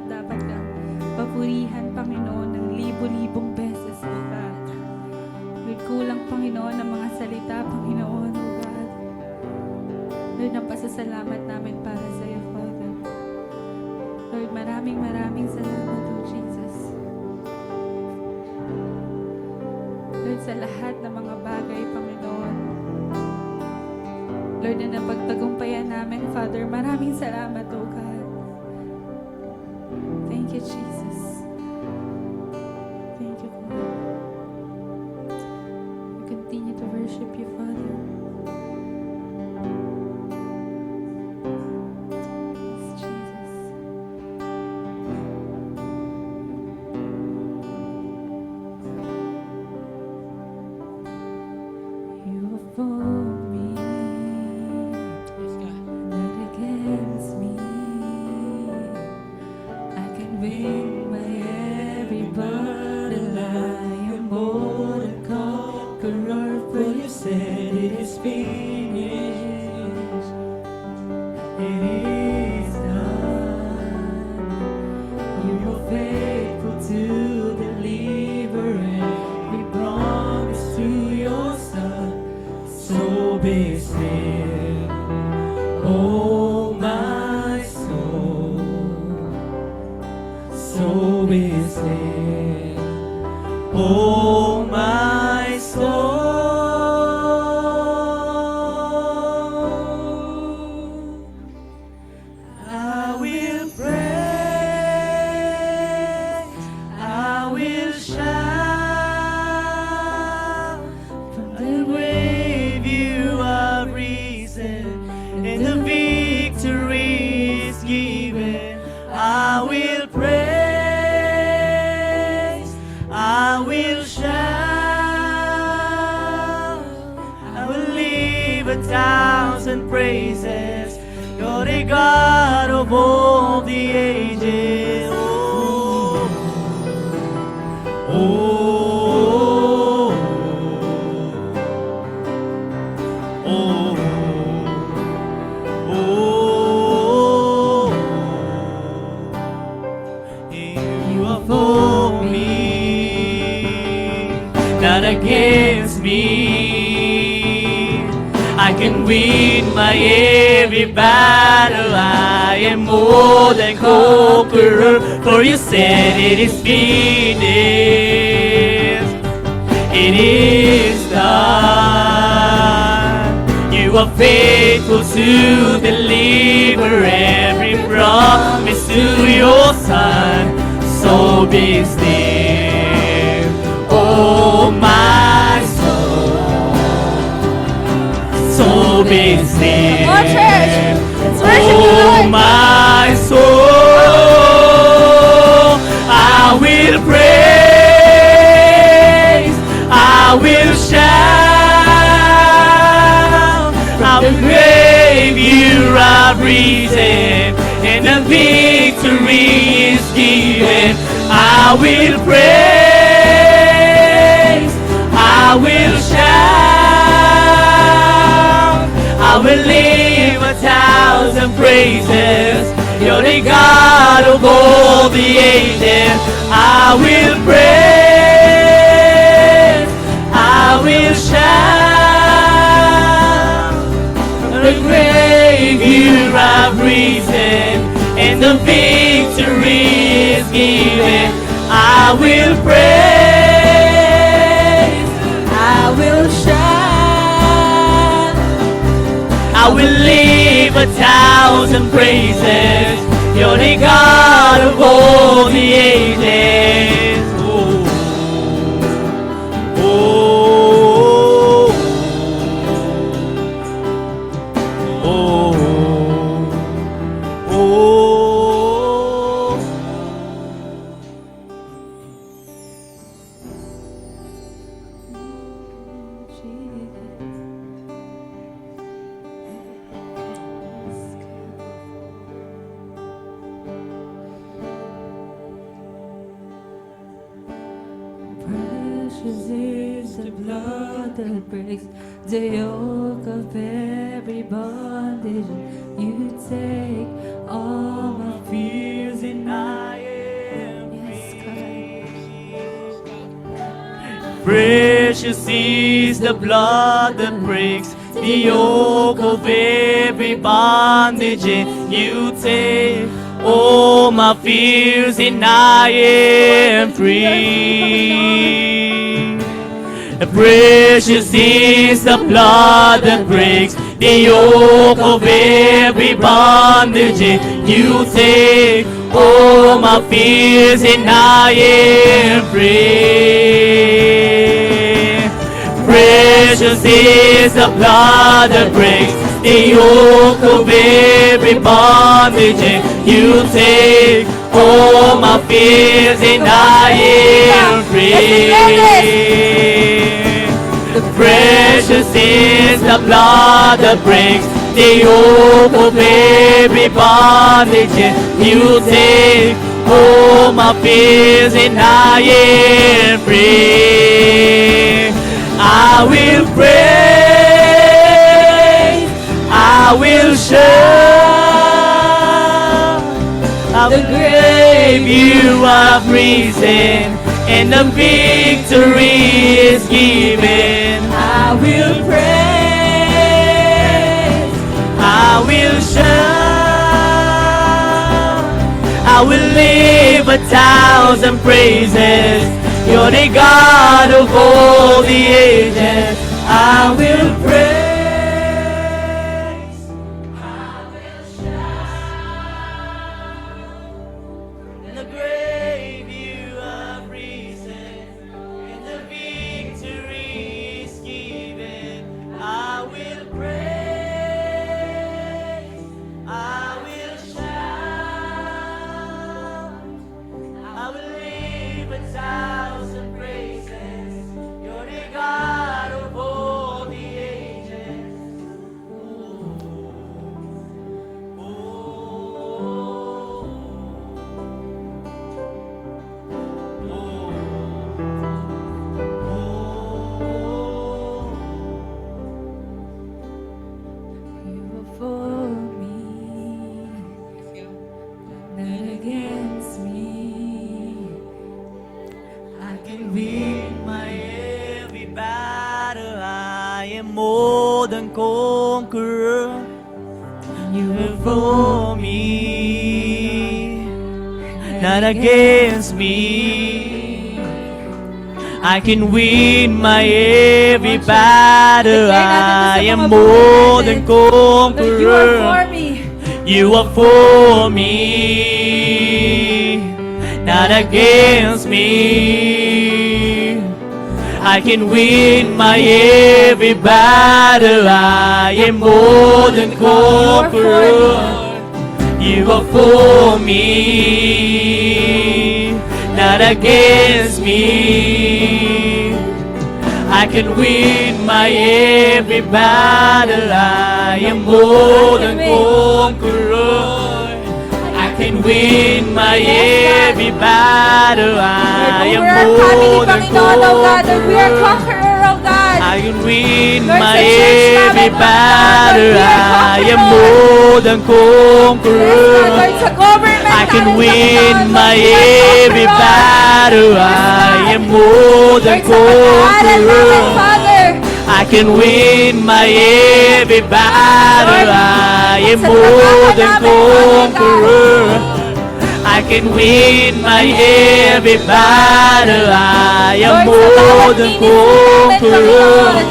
Dapat kang papurihan, Panginoon, ng libo-libong beses, O God. Lord, kulang, Panginoon, ng mga salita, Panginoon, O God. Lord, ang pasasalamat namin para sa iyo, Father. Lord, maraming salamat, O Jesus. Lord, sa lahat ng mga bagay, Panginoon. Lord, na napagtagumpayan namin, Father, maraming salamat, O God. Thank you, Jesus. Thank you, God. We continue to worship you, Father. Yes, Jesus. You are for me, not against me. Win my every battle, I am more than conqueror, for you said it is finished. It is done. You are faithful to deliver every promise to your Son. So be still, oh my soul. So be still, oh my soul. I will pray, I will shout. From the grave you are risen, and the victory is given. I will pray, I will shout, I will live 1,000 praises. You're the God of all the ages. Oh, oh, oh, oh, you are for me, not against me. I can win my every battle. I am more than conqueror, for you said it is finished. It is done. You are faithful to deliver every promise to your Son. So be still, oh my soul. So be still, Oh, church, let's worship the oh Lord. my soul. I will praise, I will shout. From the grave you are risen, and the victory is given. I will praise, I will shout, I will live live 1,000 praises. You're the God of all the ages. I will praise, I will shout. The grave you have risen, and the victory is given. I will praise, I will shout. I will live 1,000 praises. You're the God of all the ages. Oh, oh, oh, oh. Precious is the blood that breaks the yoke of every bondage. You take all my fears and I am free. Precious is the blood that breaks the yoke of every bondage. You take all my fears and I am free. Precious is the blood that breaks the yoke of every bondage. You take all my fears and I am free. Precious is the blood that breaks the yoke of every bondage. You take all my fears and I am free. Precious is the blood that breaks the yoke of every bondage. You take all my fears and I am free. I will praise, I will shout. The grave you have risen, and the victory is given. I will praise, I will shout. I will live 1,000 praises. You're the God of all the ages. I will praise, I will shout. In the grave you have risen, and the victory is given. I will praise, I will shout. I will live 1,000 praises. You're the God of all the ages. Oh, You are for me, not against me. I can win my every battle. I am more than conqueror. You are for me, not against me. I can win my every battle. I am more than that you are conqueror. for me. You are for me, not against me. I can win my every battle. I am more than conqueror. You are for me, not against me. I can win my every battle. I am more than conqueror. I can win my every battle. I am more than Panginoon, oh God, that we are conqueror. conqueror, oh God. I can win Lord, my sa church every namin, Lord battle. God, we are I am conquerors. more than Yes, God, conqueror. Lord, sa government I can namin, win Panginoon, Lord, my we are every conquerors. battle. Yes, I God. am more than Lord, sa pag-aaral namin, conqueror. Father. I can win my every battle. Lord, I am sa more trabaho than namin, Father God. conqueror. I can win my every battle. I am Lord, sa bawat more than ministry namin, conqueror. Panginoon.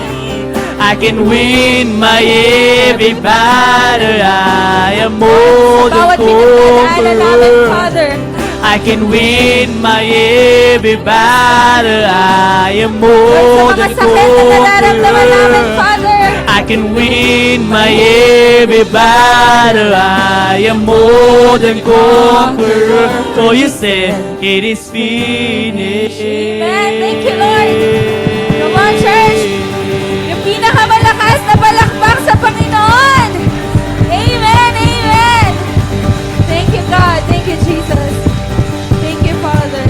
I can win my every battle. I am Lord, sa more than bawat pinagdadaanan namin, conqueror. Father. I can win my every battle. I am more Lord, sa mga than sakit na nararamdaman namin, conqueror. Father. I can win my every battle. I am more than conqueror. So you said it is finished. Amen. Thank you, Lord. Come on, church. Yung pinakamalakas na palakpak sa Panginoon. Amen. Amen. Thank you, God. Thank you, Jesus. Thank you, Father.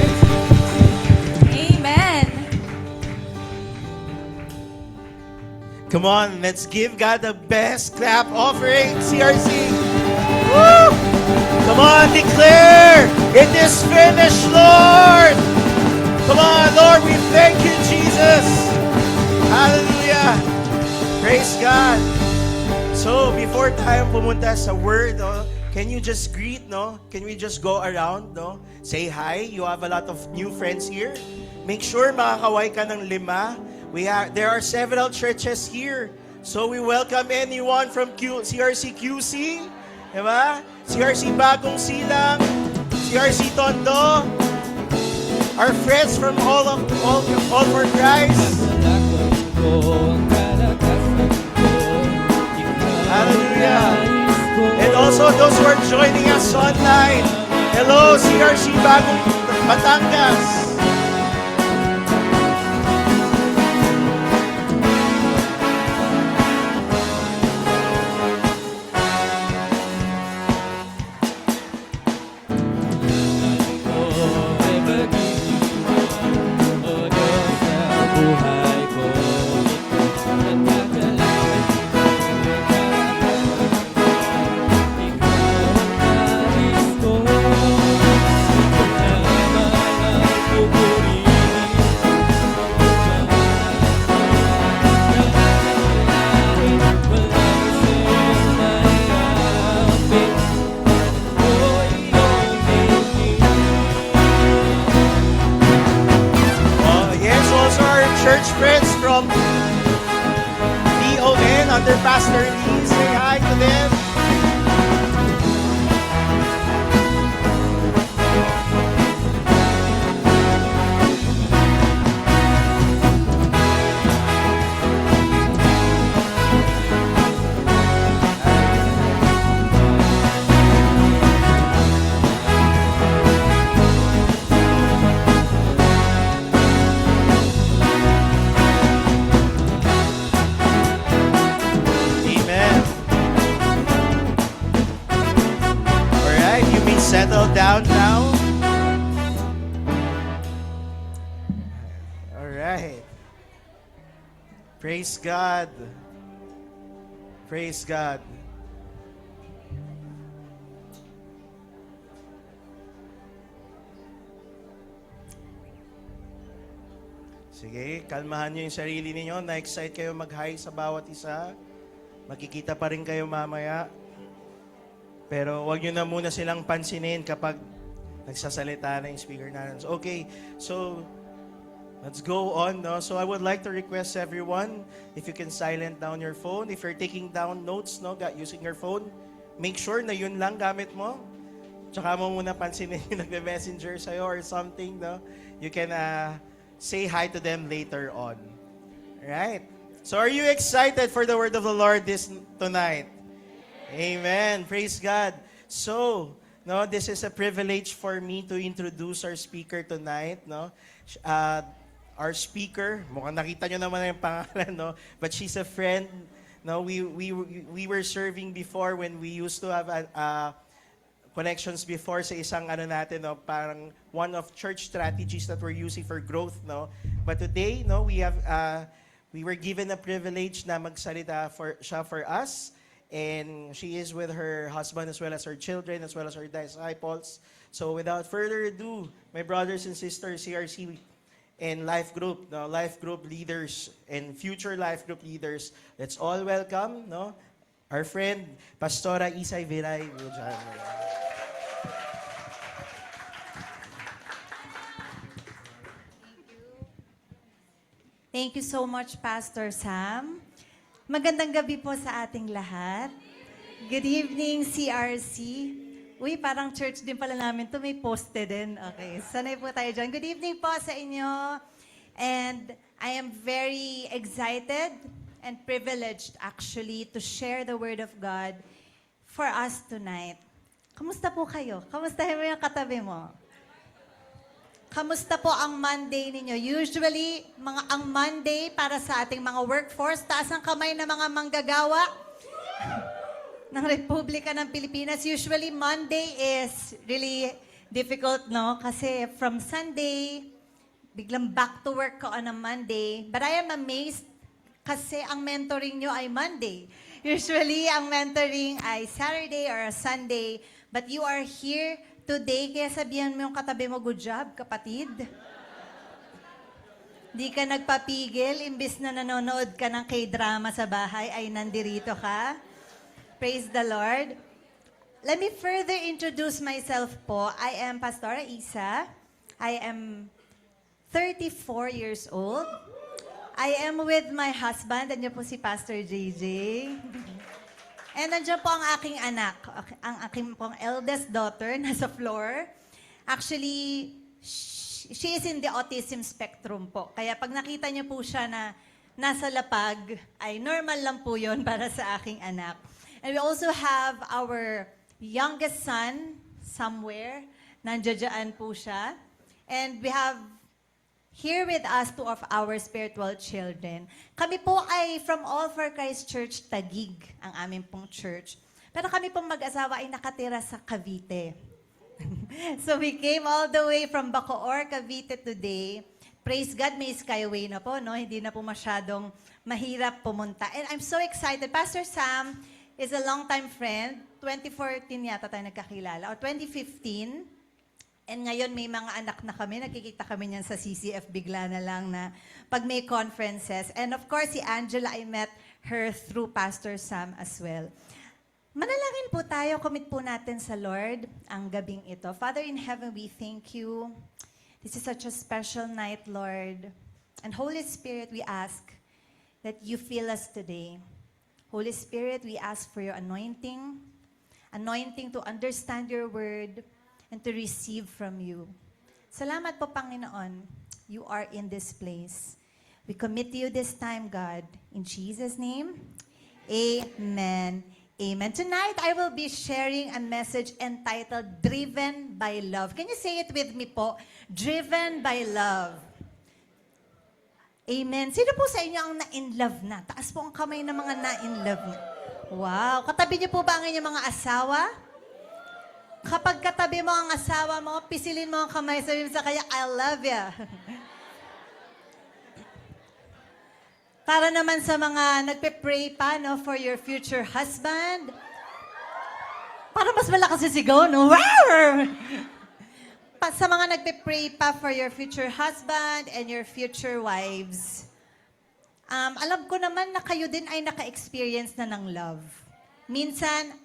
Amen. Come on, let's give God the best clap offering, CRC. Woo! Come on, declare, it is finished, Lord. Come on, Lord, we thank you, Jesus. Hallelujah. Praise God. So, before tayo pumunta sa word, no, can you just greet, no? Can we just go around, no? Say hi. You have a lot of new friends here. Make sure makakaway ka ng 5. There are several churches here. So we welcome anyone from CRC QC, diba? CRC Bagong Silang, CRC Tondo, our friends from all for Christ. Hallelujah. And also those who are joining us online. Hello, CRC Bagong Batangas. Church friends from DON under Pastor Lee. Say hi to them. Settle down now. All right. Praise God. Praise God. Sige, kalmahan nyo yung sarili ninyo. Na-excite kayo mag-hi sa bawat isa. Makikita pa rin kayo mamaya. Pero wag nyo na muna silang pansinin kapag nagsasalita na yung speaker natin. Okay, so let's go on. No? So I would like to request everyone, if you can silent down your phone. If you're taking down notes using your phone, make sure na yun lang gamit mo. Tsaka mo muna pansinin yung nagme-messenger sa'yo or something. No? You can say hi to them later on. Alright? So are you excited for the word of the Lord tonight? Amen. Praise God. So, this is a privilege for me to introduce our speaker tonight, our speaker, mukhang nakita nyo naman yung pangalan, but she's a friend. We were serving before when we used to have connections before sa isang parang one of church strategies that we're using for growth, But today, we we were given a privilege na magsalita siya for us. And she is with her husband as well as her children, as well as her disciples. So without further ado, my brothers and sisters, CRC and life group leaders and future life group leaders, let's all welcome our friend, Pastora Isay Viray. Thank you so much, Pastor Sam. Magandang gabi po sa ating lahat. Good evening, CRC. Uy, parang church din pala namin to, may poste din. Okay, sanay po tayo dyan. Good evening po sa inyo. And I am very excited and privileged actually to share the Word of God for us tonight. Kamusta po kayo? Kamusta mo yung katabi mo? Kamusta po ang Monday ninyo? Usually, ang Monday para sa ating mga workforce, taas ang kamay ng mga manggagawa ng Republika ng Pilipinas. Usually, Monday is really difficult, no? Kasi from Sunday, biglang back to work ko on a Monday. But I am amazed kasi ang mentoring nyo ay Monday. Usually, ang mentoring ay Saturday or Sunday. But you are here today, kaya sabihan mo yung katabi mo, good job, kapatid. Di ka nagpapigil, imbis na nanonood ka ng K-drama sa bahay, ay nandirito ka. Praise the Lord. Let me further introduce myself po. I am Pastora Isa. I am 34 years old. I am with my husband, nandiyan po si Pastor JJ. And nandiyan po ang aking anak, ang aking pong eldest daughter, nasa floor. Actually, she is in the autism spectrum po. Kaya pag nakita niyo po siya na nasa lapag, ay normal lang po yon para sa aking anak. And we also have our youngest son somewhere. Nandiyan po siya. And we have here with us two of our spiritual children. Kami po ay from All for Christ Church Taguig, ang aming pong church. Pero kami pong mag-asawa ay nakatira sa Cavite. So we came all the way from Bacoor, Cavite today. Praise God, may skyway na po, no? Hindi na po masyadong mahirap pumunta. And I'm so excited. Pastor Sam is a longtime friend. 2014 yata tayo nagkakilala, or 2015. And ngayon may mga anak na kami, nakikita kami niyan sa CCF bigla na lang na pag may conferences. And of course, si Angela, I met her through Pastor Sam as well. Manalangin po tayo, commit po natin sa Lord ang gabing ito. Father in heaven, we thank you. This is such a special night, Lord. And Holy Spirit, we ask that you fill us today. Holy Spirit, we ask for your anointing to understand your word, and to receive from you. Salamat po, Panginoon. You are in this place. We commit to you this time, God. In Jesus' name, amen. Amen. Tonight, I will be sharing a message entitled, Driven by Love. Can you say it with me po? Driven by Love. Amen. Sino po sa inyo ang na-in-love na? Taas po ang kamay ng mga na-in-love na. Wow. Katabi niyo po ba ang inyong mga asawa? Kapag katabi mo ang asawa mo, pisilin mo ang kamay, sabihin mo sa kanya, I love ya. Para naman sa mga nagpe-pray pa, no, for your future husband. Para mas malakas yung sigaw, no? Sa mga nagpe-pray pa for your future husband and your future wives. Alam ko naman na kayo din ay naka-experience na ng love. Minsan,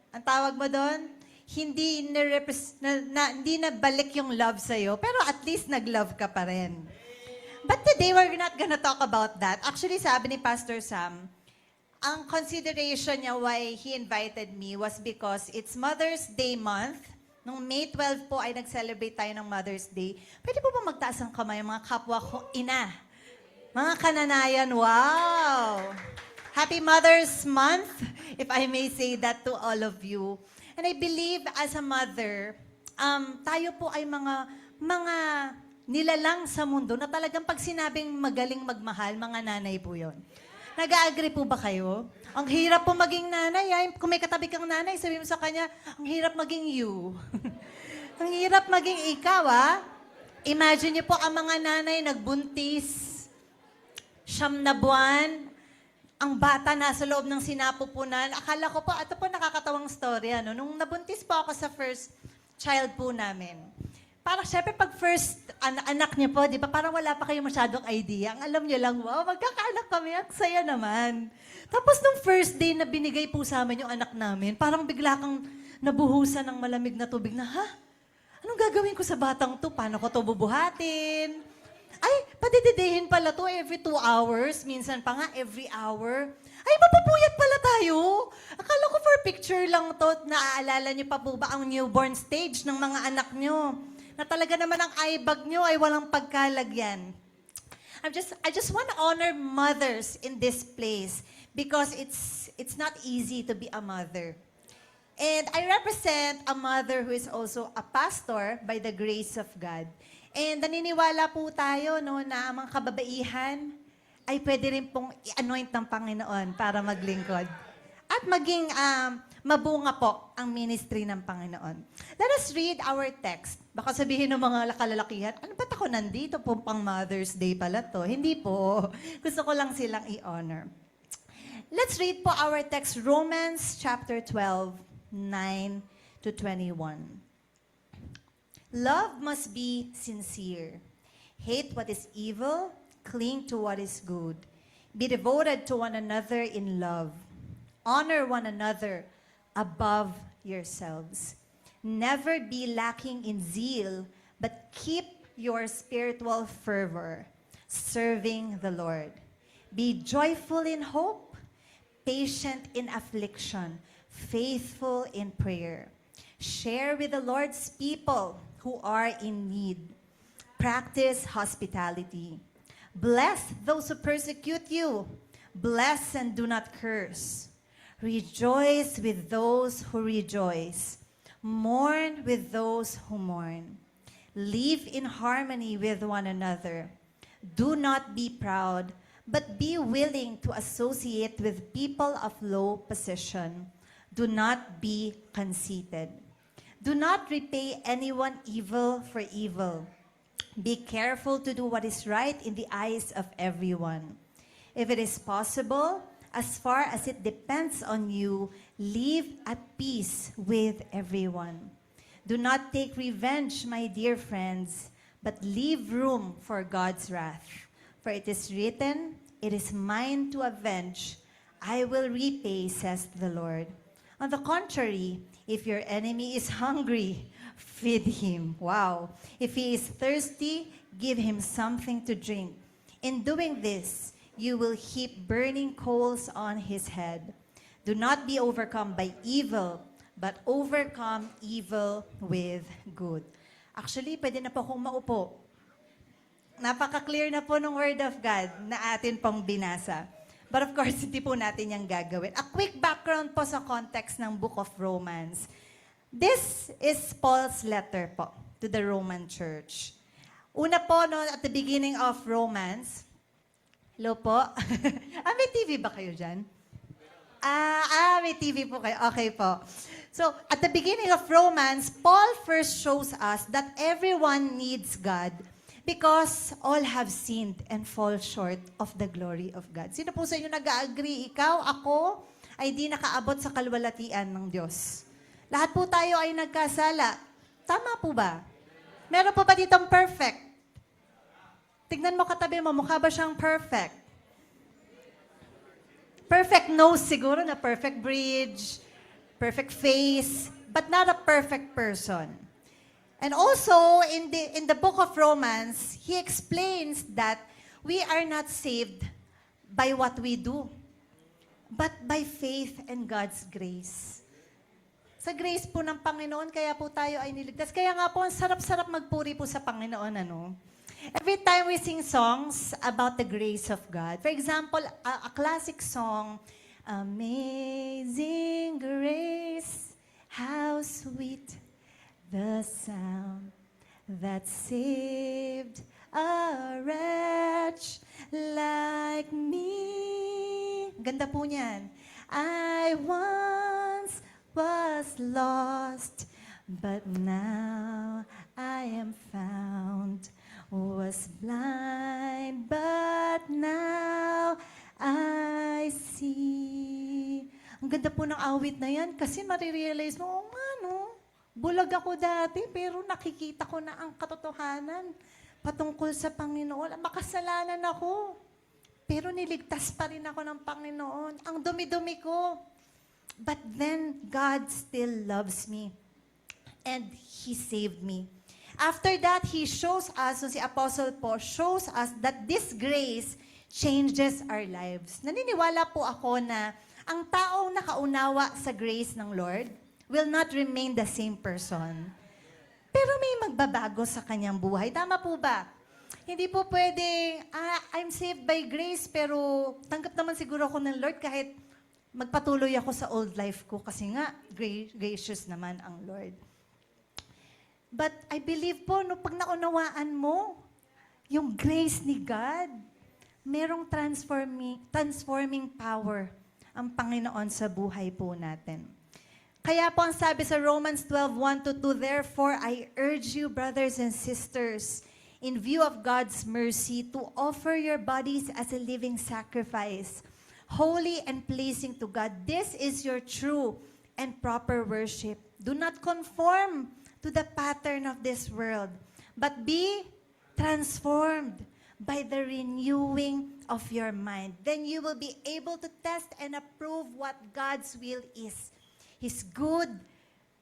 ang tawag mo doon, hindi na balik yung love sa'yo, pero at least nag-love ka pa rin. But today, we're not gonna talk about that. Actually, sabi ni Pastor Sam, ang consideration niya why he invited me was because it's Mother's Day month. Nung May 12 po ay nag-celebrate tayo ng Mother's Day. Pwede po ba magtaas ang kamay, mga kapwa ko ina? Mga kananayan, wow! Happy Mother's Month, if I may say that to all of you. And I believe as a mother, tayo po ay mga nilalang sa mundo na talagang pag sinabing magaling magmahal, mga nanay po yon. Nag-agree po ba kayo? Ang hirap po maging nanay. Kung may katabi kang nanay, sabi mo sa kanya, ang hirap maging you. Ang hirap maging ikaw, ah. Imagine niyo po ang mga nanay nagbuntis. siyam na buwan, ang bata nasa loob ng sinapupunan. Akala ko po, ito po nakakatawang story, ano? Nung nabuntis po ako sa first child po namin, parang syempre pag first anak niyo po, di ba, parang wala pa kayo masyadong idea. Ang alam niyo lang, wow, magkakaanak kami, ang saya naman. Tapos nung first day na binigay po sa amin yung anak namin, parang bigla kang nabuhusan ng malamig na tubig na, ha? Anong gagawin ko sa batang to? Paano ko to bubuhatin? Ay, padididihin pala to every 2 hours. Minsan pa nga, every hour. Ay, mapupuyat pala tayo. Akala ko for picture lang to. Naaalala niyo pa po ba ang newborn stage ng mga anak niyo? Na talaga naman ang eye bag niyo ay walang pagkalagyan. I just want to honor mothers in this place because it's not easy to be a mother. And I represent a mother who is also a pastor by the grace of God. And naniniwala po tayo no, na ang mga kababaihan ay pwede rin pong i-anoint ng Panginoon para maglingkod. At maging mabunga po ang ministry ng Panginoon. Let us read our text. Baka sabihin ng mga kalalakihan, ano ba't ako nandito po pang Mother's Day pala to? Hindi po. Gusto ko lang silang i-honor. Let's read po our text, Romans chapter 12, 9 to 21. Love must be sincere. Hate what is evil, cling to what is good. Be devoted to one another in love. Honor one another above yourselves. Never be lacking in zeal, but keep your spiritual fervor, serving the Lord. Be joyful in hope, patient in affliction, faithful in prayer. Share with the Lord's people who are in need. Practice hospitality. Bless those who persecute you. Bless and do not curse. Rejoice with those who rejoice. Mourn with those who mourn. Live in harmony with one another. Do not be proud, but be willing to associate with people of low position. Do not be conceited. Do not repay anyone evil for evil. Be careful to do what is right in the eyes of everyone. If it is possible, as far as it depends on you, live at peace with everyone. Do not take revenge, my dear friends, but leave room for God's wrath. For it is written, "It is mine to avenge. I will repay," says the Lord. On the contrary, if your enemy is hungry, feed him. Wow. If he is thirsty, give him something to drink. In doing this, you will heap burning coals on his head. Do not be overcome by evil, but overcome evil with good. Actually, pwede na po akong maupo. Napaka-clear na po ng Word of God na atin pong binasa. But of course, hindi po natin yung gagawin. A quick background po sa context ng Book of Romans. This is Paul's letter po to the Roman Church. Una po, no, at the beginning of Romans, hello po. May TV ba kayo dyan? May TV po kayo. Okay po. So, at the beginning of Romans, Paul first shows us that everyone needs God because all have sinned and fall short of the glory of God. Sino po sa inyo nag-agree? Ikaw, ako, ay di nakaabot sa kalwalatian ng Diyos. Lahat po tayo ay nagkasala. Tama po ba? Meron po ba ditong perfect? Tignan mo katabi mo, mukha ba siyang perfect? Perfect nose siguro na perfect bridge, perfect face, but not a perfect person. And also, in the book of Romans, he explains that we are not saved by what we do, but by faith and God's grace. Sa grace po ng Panginoon, kaya po tayo ay niligtas. Kaya nga po, ang sarap-sarap magpuri po sa Panginoon, ano? Every time we sing songs about the grace of God, for example, a classic song, Amazing Grace, how sweet the sound that saved a wretch like me. Ganda po niyan. I once was lost, but now I am found. Was blind, but now I see. Ang ganda po ng awit na yan kasi marirealize mo, oh nga no, bulag ako dati pero nakikita ko na ang katotohanan patungkol sa Panginoon. Makasalanan ako, pero niligtas pa rin ako ng Panginoon. Ang dumi-dumi ko. But then, God still loves me. And He saved me. After that, He shows us, so si Apostle Paul shows us that this grace changes our lives. Naniniwala po ako na ang taong nakaunawa sa grace ng Lord will not remain the same person. Pero may magbabago sa kanyang buhay. Tama po ba? Hindi po pwedeng, I'm saved by grace, pero tanggap naman siguro ako ng Lord kahit magpatuloy ako sa old life ko kasi nga, gracious naman ang Lord. But I believe po, no, pag naunawaan mo, yung grace ni God, merong transforming power ang Panginoon sa buhay po natin. Kaya po ang sabi sa Romans 12:1-2, therefore I urge you, brothers and sisters, in view of God's mercy, to offer your bodies as a living sacrifice, holy and pleasing to God. This is your true and proper worship. Do not conform to the pattern of this world, but be transformed by the renewing of your mind. Then you will be able to test and approve what God's will is, His good,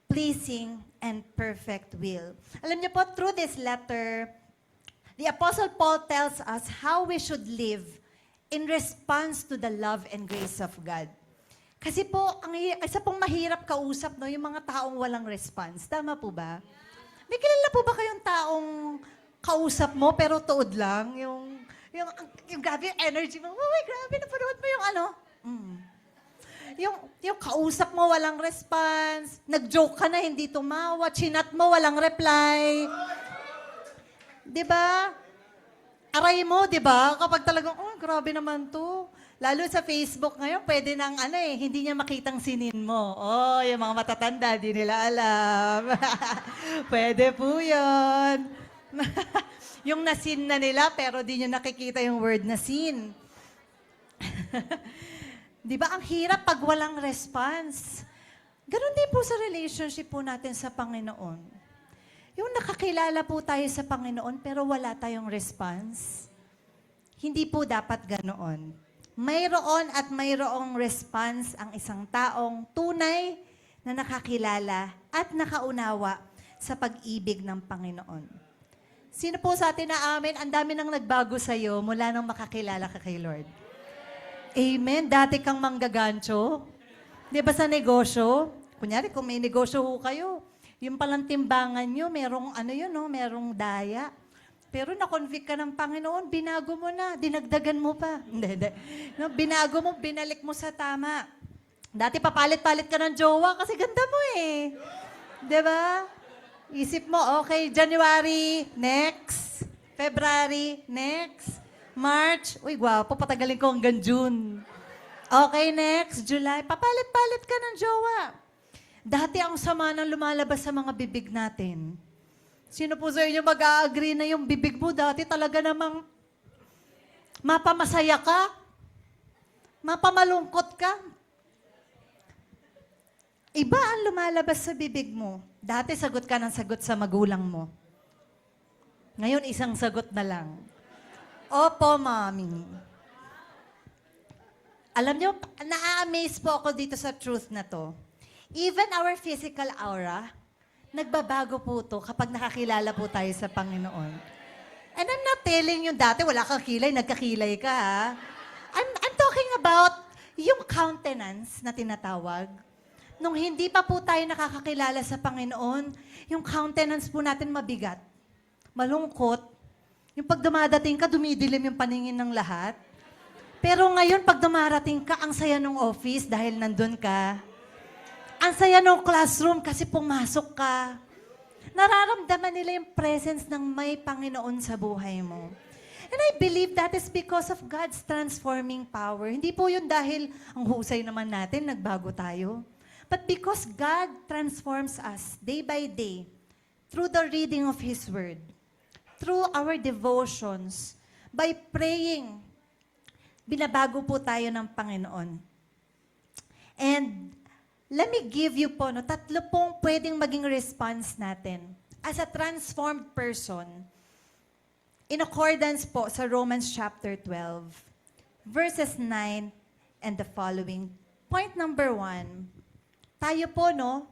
pleasing, and perfect will. Alam niyo po, through this letter, the Apostle Paul tells us how we should live in response to the love and grace of God. Kasi po, isa pong mahirap kausap, no, yung mga taong walang response. Tama po ba? May kilala po ba kayong taong kausap mo pero tuod lang? Yung grabe yung energy mo. Uy, grabe, napanood mo yung ano? Yung kausap mo, walang response. Nag-joke ka na, hindi tumawa. Chinat mo, walang reply. Di ba? Aray mo, di ba? Kapag talagang, oh, grabe naman to. Lalo sa Facebook ngayon, pwede nang hindi niya makitang sinin mo. Oh, yung mga matatanda, di nila alam. Pwede po yun. Yung nasin na nila, pero di niya nakikita yung word na sin. Di ba, ang hirap pag walang response. Ganon din po sa relationship po natin sa Panginoon. Yung nakakilala po tayo sa Panginoon, pero wala tayong response. Hindi po dapat ganoon. Mayroon at mayroong response ang isang taong tunay na nakakilala at nakaunawa sa pag-ibig ng Panginoon. Sino po sa atin na amin, ang dami nang nagbago sa'yo mula nang makakilala ka kay Lord? Amen. Dati kang manggagancho. Di ba sa negosyo? Kunyari, kung may negosyo ho kayo, yung palang timbangan nyo, merong merong daya. Pero na-convict ka ng Panginoon, binago mo na, dinagdagan mo pa. Hindi. No, binago mo, binalik mo sa tama. Dati papalit-palit ka ng jowa kasi ganda mo eh. Di ba? Isip mo, okay, January, next. February, next. March, uy, gwapo, patagalin ko hanggang June. Okay, next, July, papalit-palit ka ng jowa. Dati ang sama ng lumalabas sa mga bibig natin. Sino po sa inyo mag-a-agree na yung bibig mo dati talaga namang mapamasaya ka? Mapamalungkot ka? Iba ang lumalabas sa bibig mo. Dati sagot ka ng sagot sa magulang mo. Ngayon isang sagot na lang. Opo, Mami. Alam nyo, na-amaze po ako dito sa truth na to. Even our physical aura, nagbabago po to kapag nakakilala po tayo sa Panginoon. And I'm not telling you dati wala kang kilay, nagkakilay ka ha. I'm talking about yung countenance na tinatawag. Nung hindi pa po tayo nakakakilala sa Panginoon, yung countenance po natin mabigat, malungkot. Yung pag dumadating ka, dumidilim yung paningin ng lahat. Pero ngayon, pag dumarating ka, ang saya ng office dahil nandun ka. Ang saya ng classroom kasi pumasok ka. Nararamdaman nila yung presence ng may Panginoon sa buhay mo. And I believe that is because of God's transforming power. Hindi po yun dahil ang husay naman natin, nagbago tayo. But because God transforms us day by day through the reading of His Word, through our devotions, by praying, binabago po tayo ng Panginoon. And let me give you po, no, 3 pong pwedeng maging response natin as a transformed person in accordance po sa Romans chapter 12, verses 9 and the following. Point number 1, tayo po, no,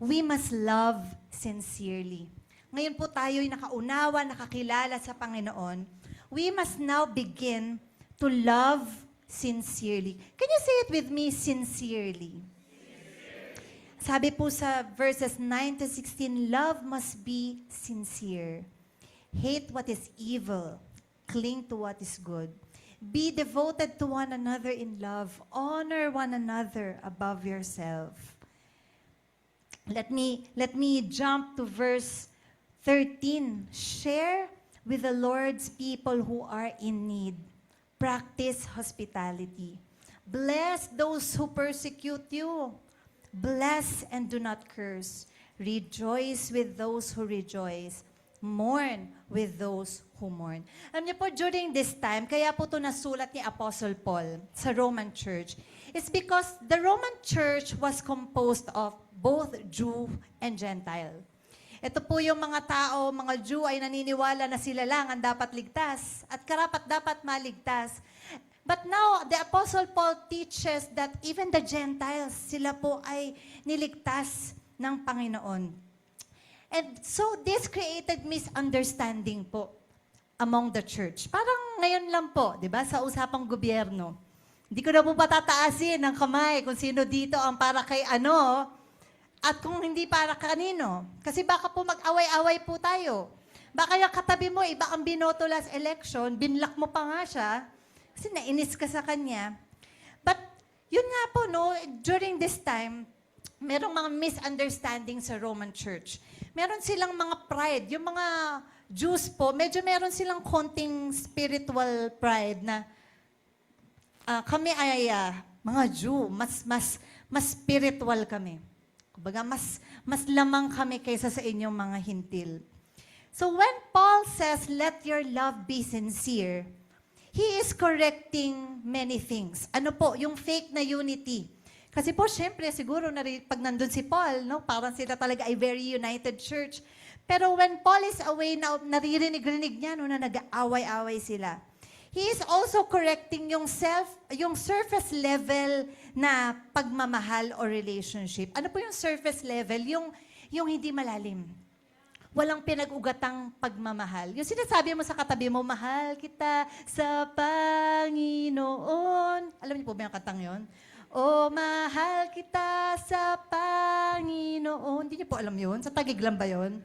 we must love sincerely. Ngayon po tayo ay nakaunawa, nakakilala sa Panginoon. We must now begin to love sincerely. Can you say it with me, sincerely? Sabi po sa verses 9 to 16, love must be sincere. Hate what is evil. Cling to what is good. Be devoted to one another in love. Honor one another above yourself. Let me jump to verse 13. Share with the Lord's people who are in need. Practice hospitality. Bless those who persecute you. Bless and do not curse. Rejoice with those who rejoice. Mourn with those who mourn. Alam niyo po, during this time, kaya po ito nasulat ni Apostle Paul sa Roman Church, it's because the Roman Church was composed of both Jew and Gentile. Ito po yung mga tao, mga Jew ay naniniwala na sila lang ang dapat ligtas at karapat dapat maligtas. But now, the Apostle Paul teaches that even the Gentiles, sila po ay niligtas ng Panginoon. And so, this created misunderstanding po among the church. Parang ngayon lang po, di ba, sa usapang gobyerno. Hindi ko na po patataasin ng kamay kung sino dito ang para kay ano, at kung hindi para kanino. Kasi baka po mag-away-away po tayo. Baka yung katabi mo, iba ang binoto last election, binlock mo pa nga siya, kasi nainis ka sa kanya. But, yun nga po, no, during this time, merong mga misunderstanding sa Roman Church. Meron silang mga pride. Yung mga Jews po, medyo meron silang konting spiritual pride na kami ay mga Jew, mas spiritual kami. Kumbaga, mas lamang kami kaysa sa inyong mga hintil. So when Paul says, let your love be sincere, he is correcting many things. Ano po? Yung fake na unity. Kasi po, syempre, siguro, pag nandun si Paul, no, parang sila talaga ay very united church. Pero when Paul is away, naririnig-rinig niya no, na nag-aaway-away sila. He is also correcting yung surface level na pagmamahal or relationship. Ano po yung surface level? Yung hindi malalim. Walang pinag-ugatang pagmamahal. Yung sinasabi mo sa katabi mo, mahal kita sa Panginoon. Alam niyo po ba yung katang yon? Oh, mahal kita sa Panginoon. Hindi niyo po alam yun? Sa Taguig lang ba yun?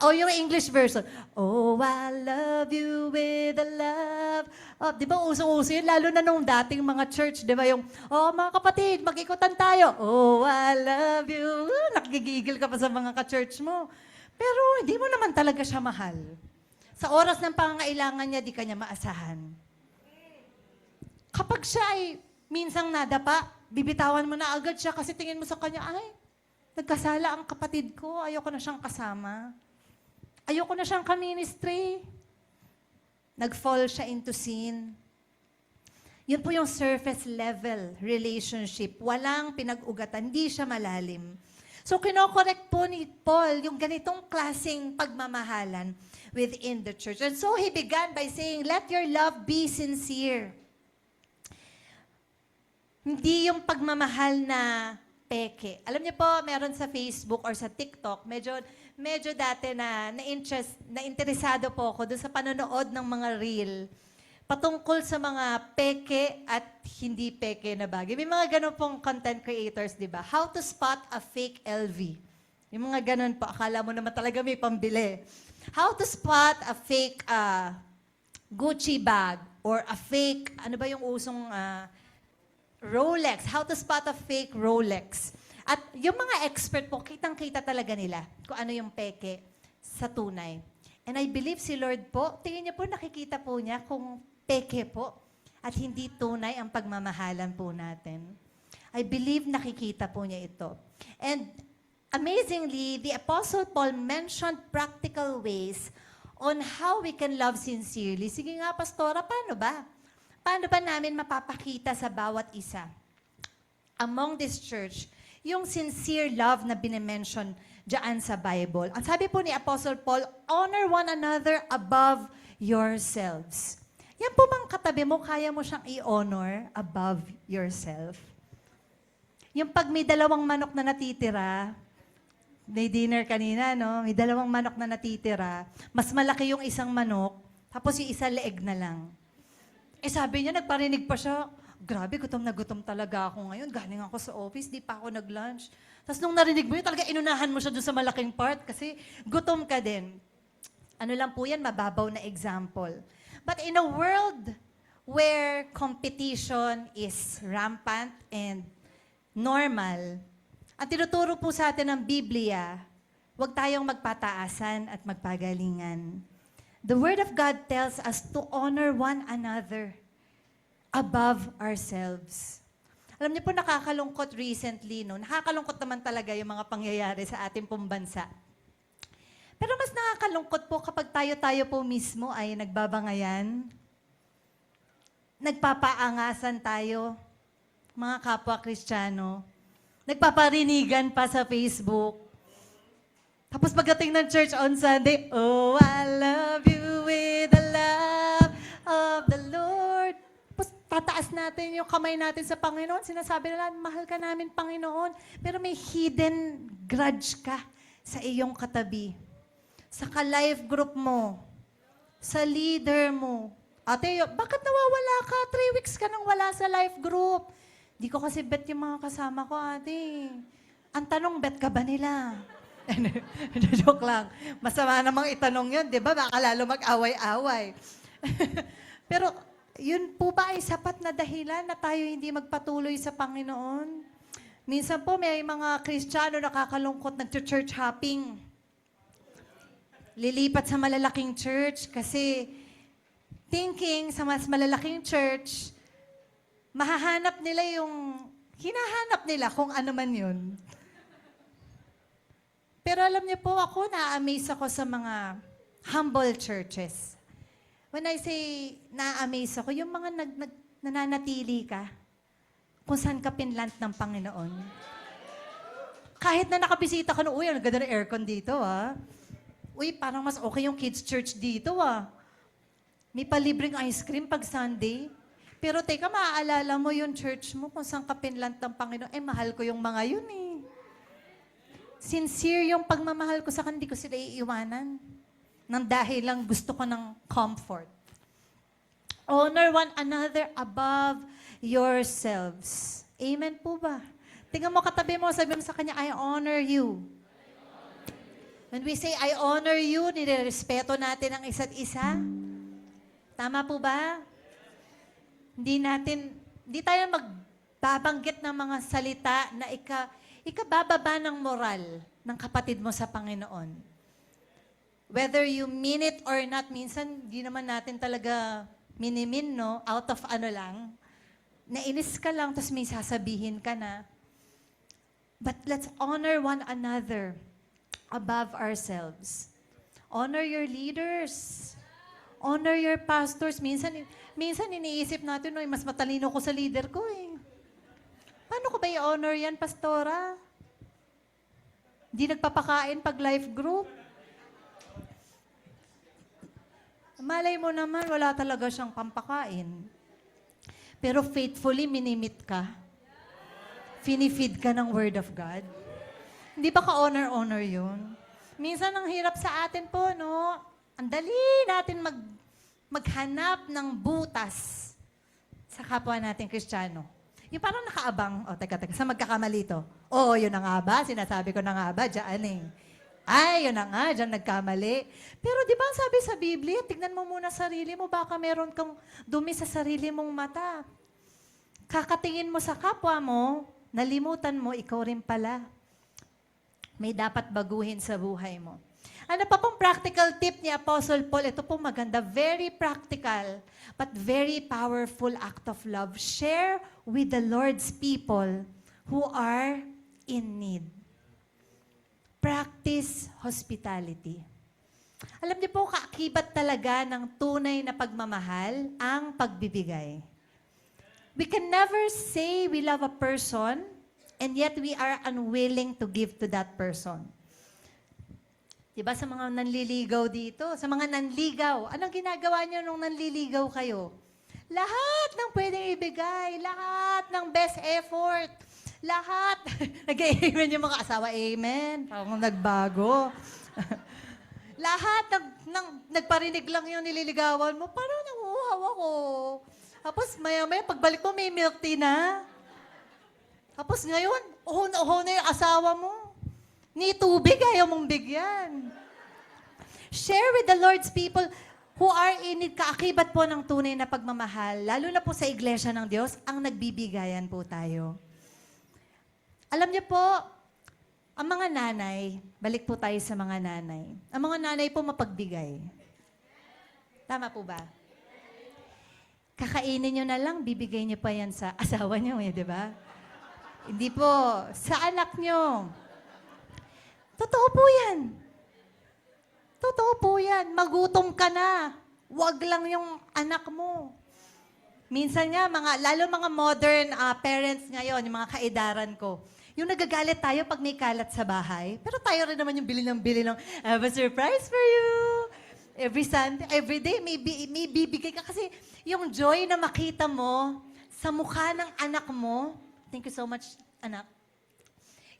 O yung English version, oh, I love you with the love. Oh, di ba uso-uso yun? Lalo na nung dating mga church, di ba yung, oh, mga kapatid, mag-ikutan tayo. Oh, I love you. Nakigigil ka pa sa mga ka-church mo. Pero hindi mo naman talaga siya mahal. Sa oras ng pangangailangan niya, di ka niya maasahan. Kapag siya ay minsang nadapa, bibitawan mo na agad siya kasi tingin mo sa kanya, ay, nagkasala ang kapatid ko, ayoko na siyang kasama. Ayoko na siyang ka-ministry. Nag-fall siya into sin. Yun po yung surface level relationship. Walang pinag-ugatan. Hindi siya malalim. So, kinokorek po ni Paul yung ganitong klaseng pagmamahalan within the church. And so, he began by saying, let your love be sincere. Hindi yung pagmamahal na peke. Alam niyo po, meron sa Facebook or sa TikTok, medyo dati na interesado po ako doon sa panonood ng mga reel patungkol sa mga peke at hindi peke na bagay. May mga ganun pong content creators, di ba? How to spot a fake LV. Yung mga ganun po, akala mo naman talaga may pambili. How to spot a fake Gucci bag or a fake, ano ba yung usong Rolex. How to spot a fake Rolex. At yung mga expert po, kitang-kita talaga nila kung ano yung peke sa tunay. And I believe si Lord po, tingin niya po, nakikita po niya kung peke po at hindi tunay ang pagmamahalan po natin. I believe nakikita po niya ito. And amazingly, the Apostle Paul mentioned practical ways on how we can love sincerely. Sige nga, Pastora, paano ba? Paano ba namin mapapakita sa bawat isa among this church yung sincere love na binimension dyan sa Bible? Ang sabi po ni Apostle Paul, honor one another above yourselves. Yan po bang katabi mo, kaya mo siyang i-honor above yourself? Yung pag may dalawang manok na natitira, may dinner kanina, no? May dalawang manok na natitira. Mas malaki yung isang manok, tapos yung isa leeg na lang. Eh sabi niya, nagparinig pa siya, grabe, gutom na gutom talaga ako ngayon. Galing ako sa office, di pa ako nag-lunch. Tapos nung narinig mo yun, talaga inunahan mo siya doon sa malaking part kasi gutom ka din. Ano lang po yan, mababaw na example. But in a world where competition is rampant and normal, ang tinuturo po sa atin ng Biblia, huwag tayong magpataasan at magpagalingan. The Word of God tells us to honor one another above ourselves. Alam niyo po, nakakalungkot recently, no? Nakakalungkot naman talaga yung mga pangyayari sa ating pong bansa. Pero mas nakakalungkot po kapag tayo-tayo po mismo ay nagbabangayan, nagpapaangasan tayo, mga kapwa Kristiyano, nagpaparinigan pa sa Facebook. Tapos pagdating ng church on Sunday, oh, I love you with the love of the Lord. Tapos tataas natin yung kamay natin sa Panginoon. Sinasabi nila, mahal ka namin, Panginoon. Pero may hidden grudge ka sa iyong katabi. Sa ka-life group mo. Sa leader mo. Ate, bakit nawawala ka? 3 weeks ka nang wala sa life group. Di ko kasi bet yung mga kasama ko, ate. Ang tanong, bet ka ba nila? Joke lang. Masama namang itanong yun, di ba? Baka lalo mag-away-away. Pero, yun po ba ay sapat na dahilan na tayo hindi magpatuloy sa Panginoon? Minsan po, may mga Kristiyano nakakalungkot nag-church hopping. Lilipat sa malalaking church kasi thinking sa mas malalaking church, mahahanap nila yung hinahanap nila kung ano man yun. Pero alam niyo po, ako na-amaze ako sa mga humble churches. When I say na-amaze ako, yung mga nananatili ka kung saan ka pinlant ng Panginoon. Kahit na nakabisita ka no, uy, ang ganda ng aircon dito, ah. Uy, parang mas okay yung kids church dito, ah. May palibreng ice cream pag Sunday. Pero teka, maaalala mo yung church mo kung saan ka pinlant ng Panginoon. Eh, mahal ko yung mga yun eh. Sincere yung pagmamahal ko sa kanila, hindi ko sila iiwanan. Nang dahil lang gusto ko ng comfort. Honor one another above yourselves. Amen po ba? Tingnan mo katabi mo, sabi mo sa kanya, I honor you. When we say, I honor you, nirerespeto natin ang isa't isa. Tama po ba? Hindi tayo magbabanggit ng mga salita na ikabababa ng moral ng kapatid mo sa Panginoon. Whether you mean it or not, minsan di naman natin talaga minimin, no? Out of ano lang. Nainis ka lang, tapos may sasabihin ka na. But let's honor one another above ourselves. Honor your leaders. Honor your pastors. Minsan iniisip natin, no, mas matalino ko sa leader ko eh. Paano ko ba i-honor yan, pastora? Hindi nagpapakain pag life group. Malay mo naman, wala talaga siyang pampakain. Pero faithfully, minimit ka. Finifeed ka ng Word of God. Hindi ba ka-honor-honor yun? Minsan, ang hirap sa atin po, no? Ang dali natin maghanap ng butas sa kapwa natin Kristiyano. Yung parang nakaabang, teka, saan magkakamali to? Oo, yun na nga ba? Sinasabi ko na nga ba? Diyan eh. Ay, yun na nga, dyan nagkamali. Pero di ba sabi sa Biblia, tignan mo muna sarili mo, baka meron kang dumi sa sarili mong mata. Kakatingin mo sa kapwa mo, nalimutan mo, ikaw rin pala. May dapat baguhin sa buhay mo. Ano pa pong practical tip ni Apostle Paul? Ito pong maganda, very practical, but very powerful act of love. Share with the Lord's people who are in need. Practice hospitality. Alam niyo po, kaakibat talaga ng tunay na pagmamahal ang pagbibigay. We can never say we love a person and yet we are unwilling to give to that person. Diba sa mga nanliligaw dito, sa mga nanligaw, anong ginagawa niyo nung nanliligaw kayo? Lahat ng pwedeng ibigay, lahat ng best effort, lahat. Nag-amen yung mga asawa, amen. Parang nagbago. Lahat nagparinig lang yung nililigawan mo, parang nanguhaw ako. Tapos maya-maya, pagbalik mo, may milk tea na. Tapos ngayon, uhon na yung asawa mo. Ni tubig, ayaw mong bigyan. Share with the Lord's people who are in need, kaakibat po ng tunay na pagmamahal, lalo na po sa iglesia ng Diyos, ang nagbibigayan po tayo. Alam niyo po, ang mga nanay, balik po tayo sa mga nanay. Ang mga nanay po mapagbigay. Tama po ba? Kakainin niyo na lang, bibigay niyo pa yan sa asawa niyo, di ba? Hindi po, sa anak niyo. Totoo po yan. Totoo po yan. Magutom ka na. Huwag lang yung anak mo. Minsan nga, lalo mga modern parents ngayon, yung mga kaedaran ko, yung nagagalit tayo pag may kalat sa bahay, pero tayo rin naman yung bili ng, I have a surprise for you. Every Sunday, every day, may bibigay ka. Kasi yung joy na makita mo sa mukha ng anak mo, thank you so much, anak.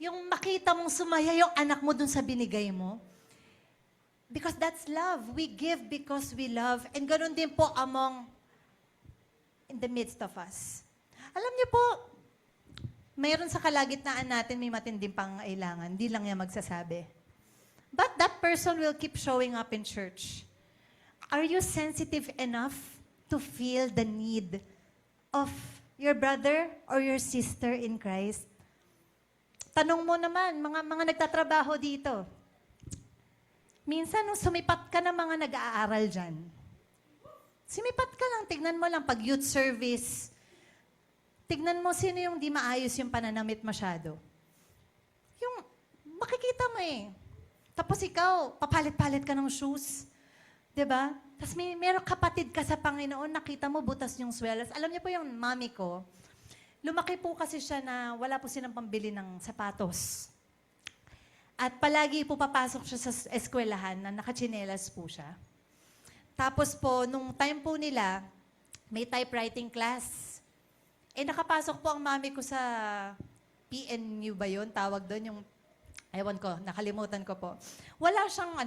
Yung makita mong sumaya yung anak mo dun sa binigay mo, because that's love. We give because we love. And ganun din po in the midst of us. Alam niyo po, mayroon sa kalagitnaan natin may matinding pangailangan. Hindi lang niya magsasabi. But that person will keep showing up in church. Are you sensitive enough to feel the need of your brother or your sister in Christ? Tanong mo naman, mga nagtatrabaho dito. Minsan, nung sumipat ka ng mga nag-aaral dyan, sumipat ka lang, tignan mo lang, pag youth service, tignan mo sino yung di maayos yung pananamit masyado. Yung, makikita mo eh. Tapos ikaw, papalit-palit ka ng shoes. Diba? Tapos meron kapatid ka sa Panginoon, nakita mo butas yung swelas. Alam niyo po yung mami ko, lumaki po kasi siya na wala po silang pambili ng sapatos. At palagi po papasok siya sa eskwelahan na nakachinelas po siya. Tapos po, nung time po nila, may typewriting class. Nakapasok po ang mami ko sa PNU ba yun? Tawag doon yung, ewan ko, nakalimutan ko po. Wala siyang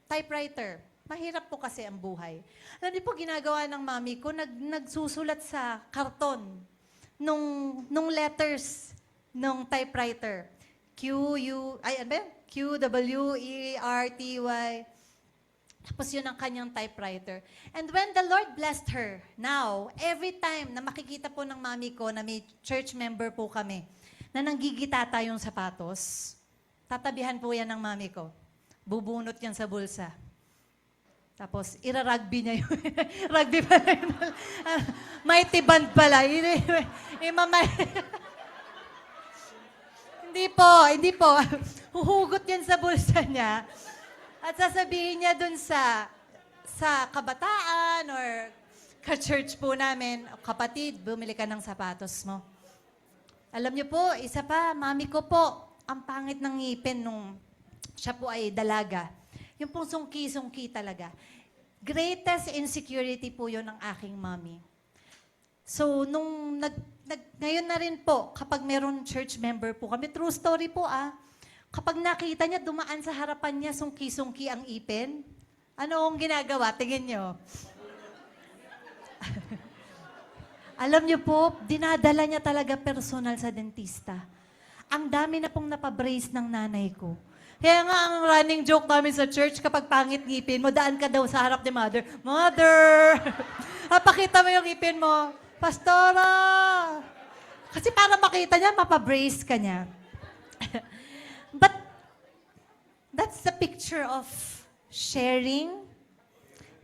typewriter. Mahirap po kasi ang buhay. Alam niyo po, ginagawa ng mami ko, nagsusulat sa karton nung letters nung typewriter. QWERTY. Tapos yun ang kanyang typewriter. And when the Lord blessed her, now, every time na makikita po ng mami ko na may church member po kami, na nanggigitata yung sapatos, tatabihan po yan ng mami ko. Bubunot yan sa bulsa. Tapos, ira-rugby niya yun. Rugby pala yun. Mighty band pala. Hindi po. Huhugot yan sa bulsa niya. At sasabihin niya dun sa kabataan or ka-church po namin, kapatid, bumili ka ng sapatos mo. Alam niyo po, isa pa, mami ko po, ang pangit ng ngipin nung siya po ay dalaga. Yung pong sungki-sungki talaga. Greatest insecurity po yun ng aking mami. So, ngayon na rin po, kapag meron church member po kami, true story po kapag nakita niya, dumaan sa harapan niya, sungki-sungki ang ipin, ano ang ginagawa? Tingin niyo. Alam niyo po, dinadala niya talaga personal sa dentista. Ang dami na pong napabrace ng nanay ko. Kaya nga ang running joke namin sa church, kapag pangit ngipin mo, daan ka daw sa harap ni Mother. Mother! Pakita mo yung ngipin mo. Pastora! Kasi para makita niya, mapabrace ka niya. But that's the picture of sharing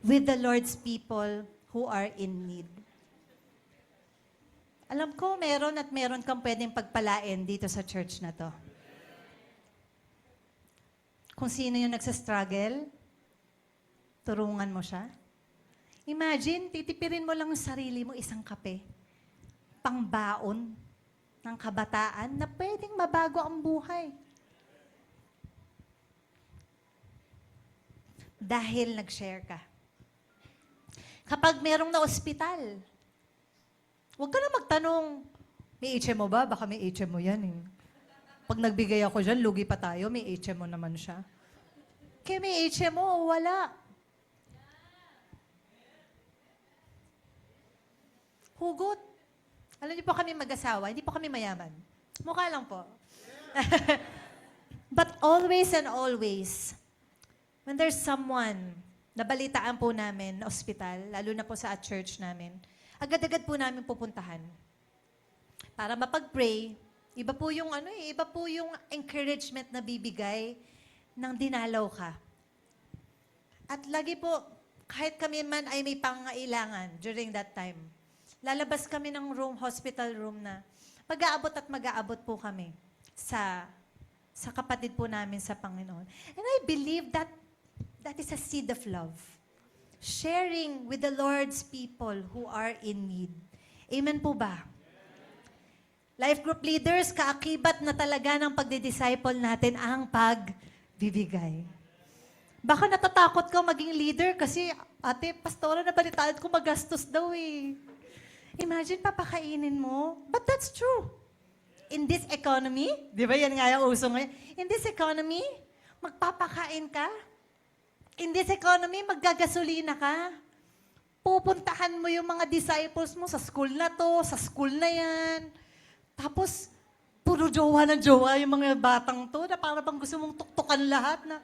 with the Lord's people who are in need. Alam ko, meron kang pwedeng pagpalain dito sa church na to. Kung sino yung nagsastruggle, Turungan mo siya. Imagine, titipirin mo lang ang sarili mo isang kape. Pangbaon ng kabataan na pwedeng mabago ang buhay. Dahil nag-share ka. Kapag merong na ospital, huwag ka na magtanong, may HMO ba? Baka may HMO yan eh. Pag nagbigay ako dyan, lugi pa tayo, may HMO naman siya. Kaya may HMO, wala. Hugot. Alam niyo po kami mag-asawa, hindi po kami mayaman. Mukha lang po. But always and always, when there's someone, nabalitaan po namin na ospital, lalo na po sa church namin, agad-agad po namin pupuntahan. Para mapag-pray, iba po yung iba po yung encouragement na bibigay ng dinalaw ka. At lagi po, kahit kami man ay may pangailangan during that time, lalabas kami ng hospital room na mag-aabot po kami sa kapatid po namin sa Panginoon. And I believe that is a seed of love. Sharing with the Lord's people who are in need. Amen po ba? Life group leaders, kaakibat na talaga ng pagdi-disciple natin ang pagbibigay. Baka natatakot ka maging leader kasi, ate, pastora, nabalitaan ko magastos daw eh. Imagine, papakainin mo. But that's true. In this economy, di ba yan nga yung uso ngayon? In this economy, magpapakain ka. In this economy, maggagasolina ka. Pupuntahan mo yung mga disciples mo sa school na to, sa school na yan. Tapos, puro jowa ng jowa yung mga batang to na para bang gusto mong tuktukan lahat na,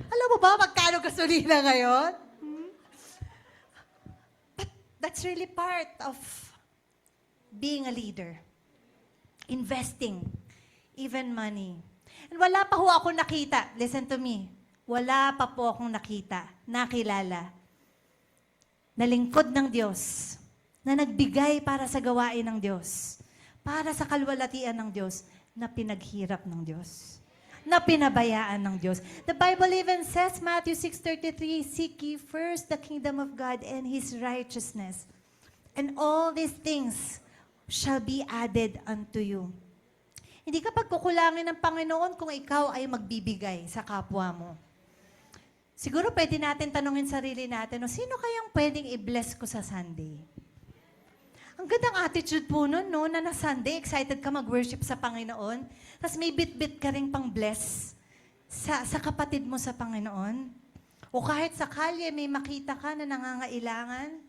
alam mo ba, magkano gasolina ngayon? But that's really part of being a leader. Investing. Even money. And wala pa ho ako nakita. Listen to me. Wala pa po akong nakilala, na lingkod ng Diyos, na nagbigay para sa gawain ng Diyos, para sa kalwalatian ng Diyos, na pinaghirap ng Diyos, na pinabayaan ng Diyos. The Bible even says, Matthew 6:33, "Seek ye first the kingdom of God and His righteousness, and all these things shall be added unto you." Hindi ka pagkukulangin ng Panginoon kung ikaw ay magbibigay sa kapwa mo. Siguro pwede natin tanungin sarili natin, sino kayang pwedeng i-bless ko sa Sunday? Ang gandang attitude po nun, no, na Sunday, excited ka mag-worship sa Panginoon, tapos may bit-bit ka rin pang bless sa kapatid mo sa Panginoon. O kahit sa kalye, may makita ka na nangangailangan,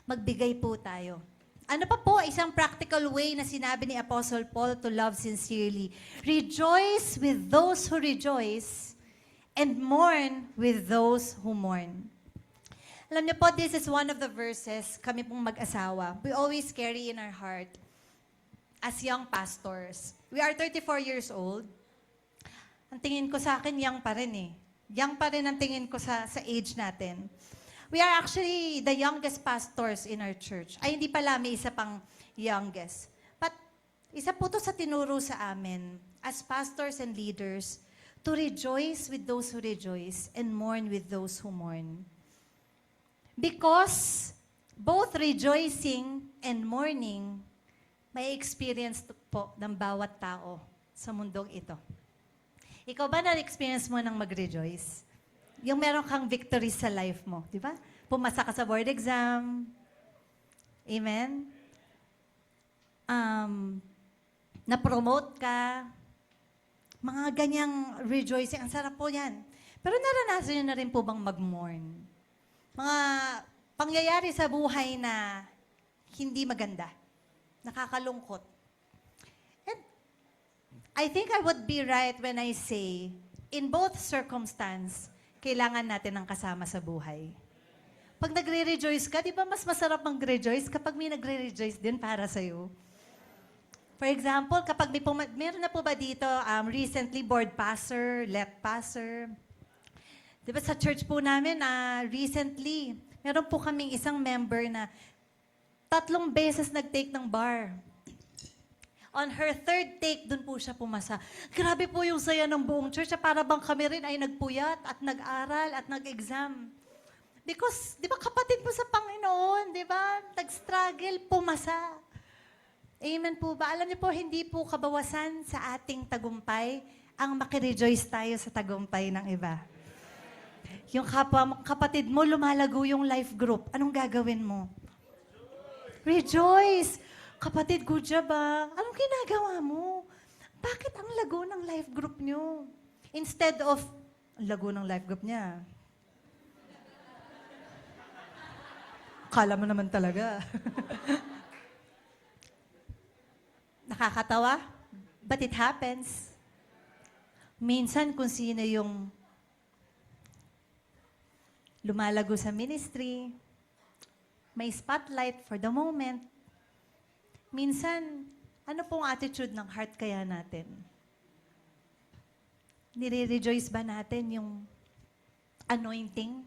magbigay po tayo. Ano pa po, isang practical way na sinabi ni Apostle Paul to love sincerely. Rejoice with those who rejoice, and mourn with those who mourn. Alam niyo po, this is one of the verses, kami pong mag-asawa, we always carry in our heart as young pastors. We are 34 years old. Ang tingin ko sa akin, young pa rin eh. Young pa rin ang tingin ko sa age natin. We are actually the youngest pastors in our church. Ay, hindi pala, may isa pang youngest. But isa po to sa tinuro sa amin as pastors and leaders, to rejoice with those who rejoice and mourn with those who mourn. Because both rejoicing and mourning may experience po ng bawat tao sa mundong ito. Ikaw ba na-experience mo ng mag-rejoice? Yung meron kang victory sa life mo, di ba? Pumasa ka sa board exam. Amen? Na-promote ka. Mga ganyang rejoicing, ang sarap po yan. Pero naranasan nyo na rin po bang mag-mourn? Mga pangyayari sa buhay na hindi maganda, nakakalungkot. And I think I would be right when I say, in both circumstance, kailangan natin ng kasama sa buhay. Pag nagre-rejoice ka, di ba mas masarap mag-rejoice kapag may nagre-rejoice din para sa'yo? For example, kapag meron na po ba dito recently board passer, let passer? Di ba sa church po namin, recently, meron po kaming isang member na 3 beses nag-take ng bar. On her 3rd take, dun po siya pumasa. Grabe po yung saya ng buong church. Para bang kami rin ay nagpuyat at nag-aral at nag-exam. Because, di ba, kapatid mo sa Panginoon, di ba? Nag-struggle, pumasa. Amen po ba? Alam niyo po, hindi po kabawasan sa ating tagumpay ang makirejoice tayo sa tagumpay ng iba. Yung kapatid mo, lumalago yung life group. Anong gagawin mo? Rejoice! Kapatid, good job ah. Anong ginagawa mo? Bakit ang lago ng life group nyo? Instead of, ang lago ng life group niya. Kala mo naman talaga. Nakakatawa, but it happens. Minsan kung sino yung lumalago sa ministry, may spotlight for the moment. Minsan, ano pong attitude ng heart kaya natin? Nire-rejoice ba natin yung anointing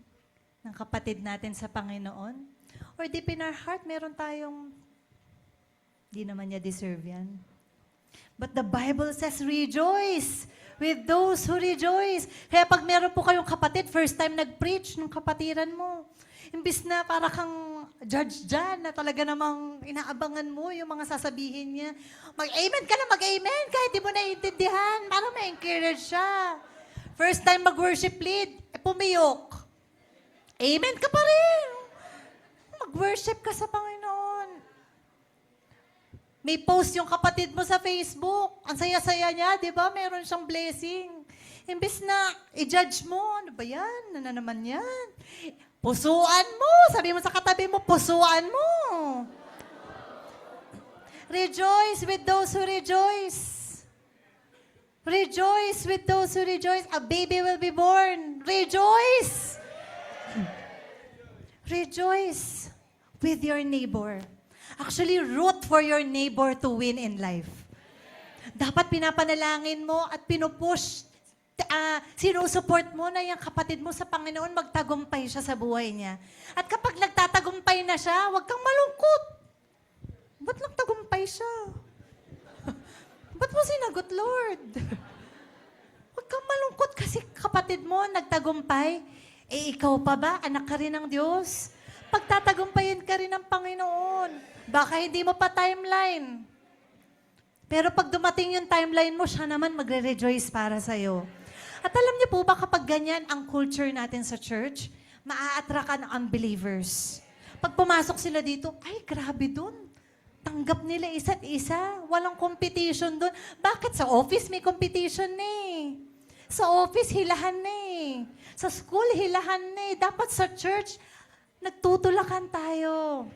ng kapatid natin sa Panginoon? Or deep in our heart, meron tayong, di naman niya deserve yan. But the Bible says, rejoice with those who rejoice. Kaya pag meron po kayong kapatid, first time nag-preach ng kapatiran mo, imbis na para kang judge dyan, na talaga namang inaabangan mo yung mga sasabihin niya. Mag-amen ka na, mag-amen, kahit di mo naiintindihan, para ma-encourage siya. First time mag-worship lead, pumiyok. Amen ka pa rin. Mag-worship ka sa Panginoon. May post yung kapatid mo sa Facebook. Ang saya-saya niya, di ba? Meron siyang blessing. Imbis na i-judge mo, ano ba yan? Ano naman yan? Pusuan mo. Sabi mo sa katabi mo, pusuan mo. Rejoice with those who rejoice. Rejoice with those who rejoice. A baby will be born. Rejoice. Rejoice with your neighbor. Actually, root for your neighbor to win in life. Dapat pinapanalangin mo at pinupush, sinusupport mo na yung kapatid mo sa Panginoon, magtagumpay siya sa buhay niya. At kapag nagtatagumpay na siya, huwag kang malungkot. Ba't nagtagumpay siya? Ba't mo sinagot, Lord? Huwag kang malungkot kasi kapatid mo nagtagumpay. Eh, ikaw pa ba? Anak ka rin ng Diyos? Pagtatagumpayin ka rin ng Panginoon. Baka hindi mo pa timeline. Pero pag dumating yung timeline mo, siya naman magre-rejoice para sa'yo. At alam niyo po ba kapag ganyan ang culture natin sa church, maa-attract ka ng unbelievers. Pag pumasok sila dito, ay grabe dun. Tanggap nila isa't isa. Walang competition dun. Bakit? Sa office may competition eh. Sa office, hilahan eh. Sa school, hilahan eh. Dapat sa church, nagtutulakan tayo.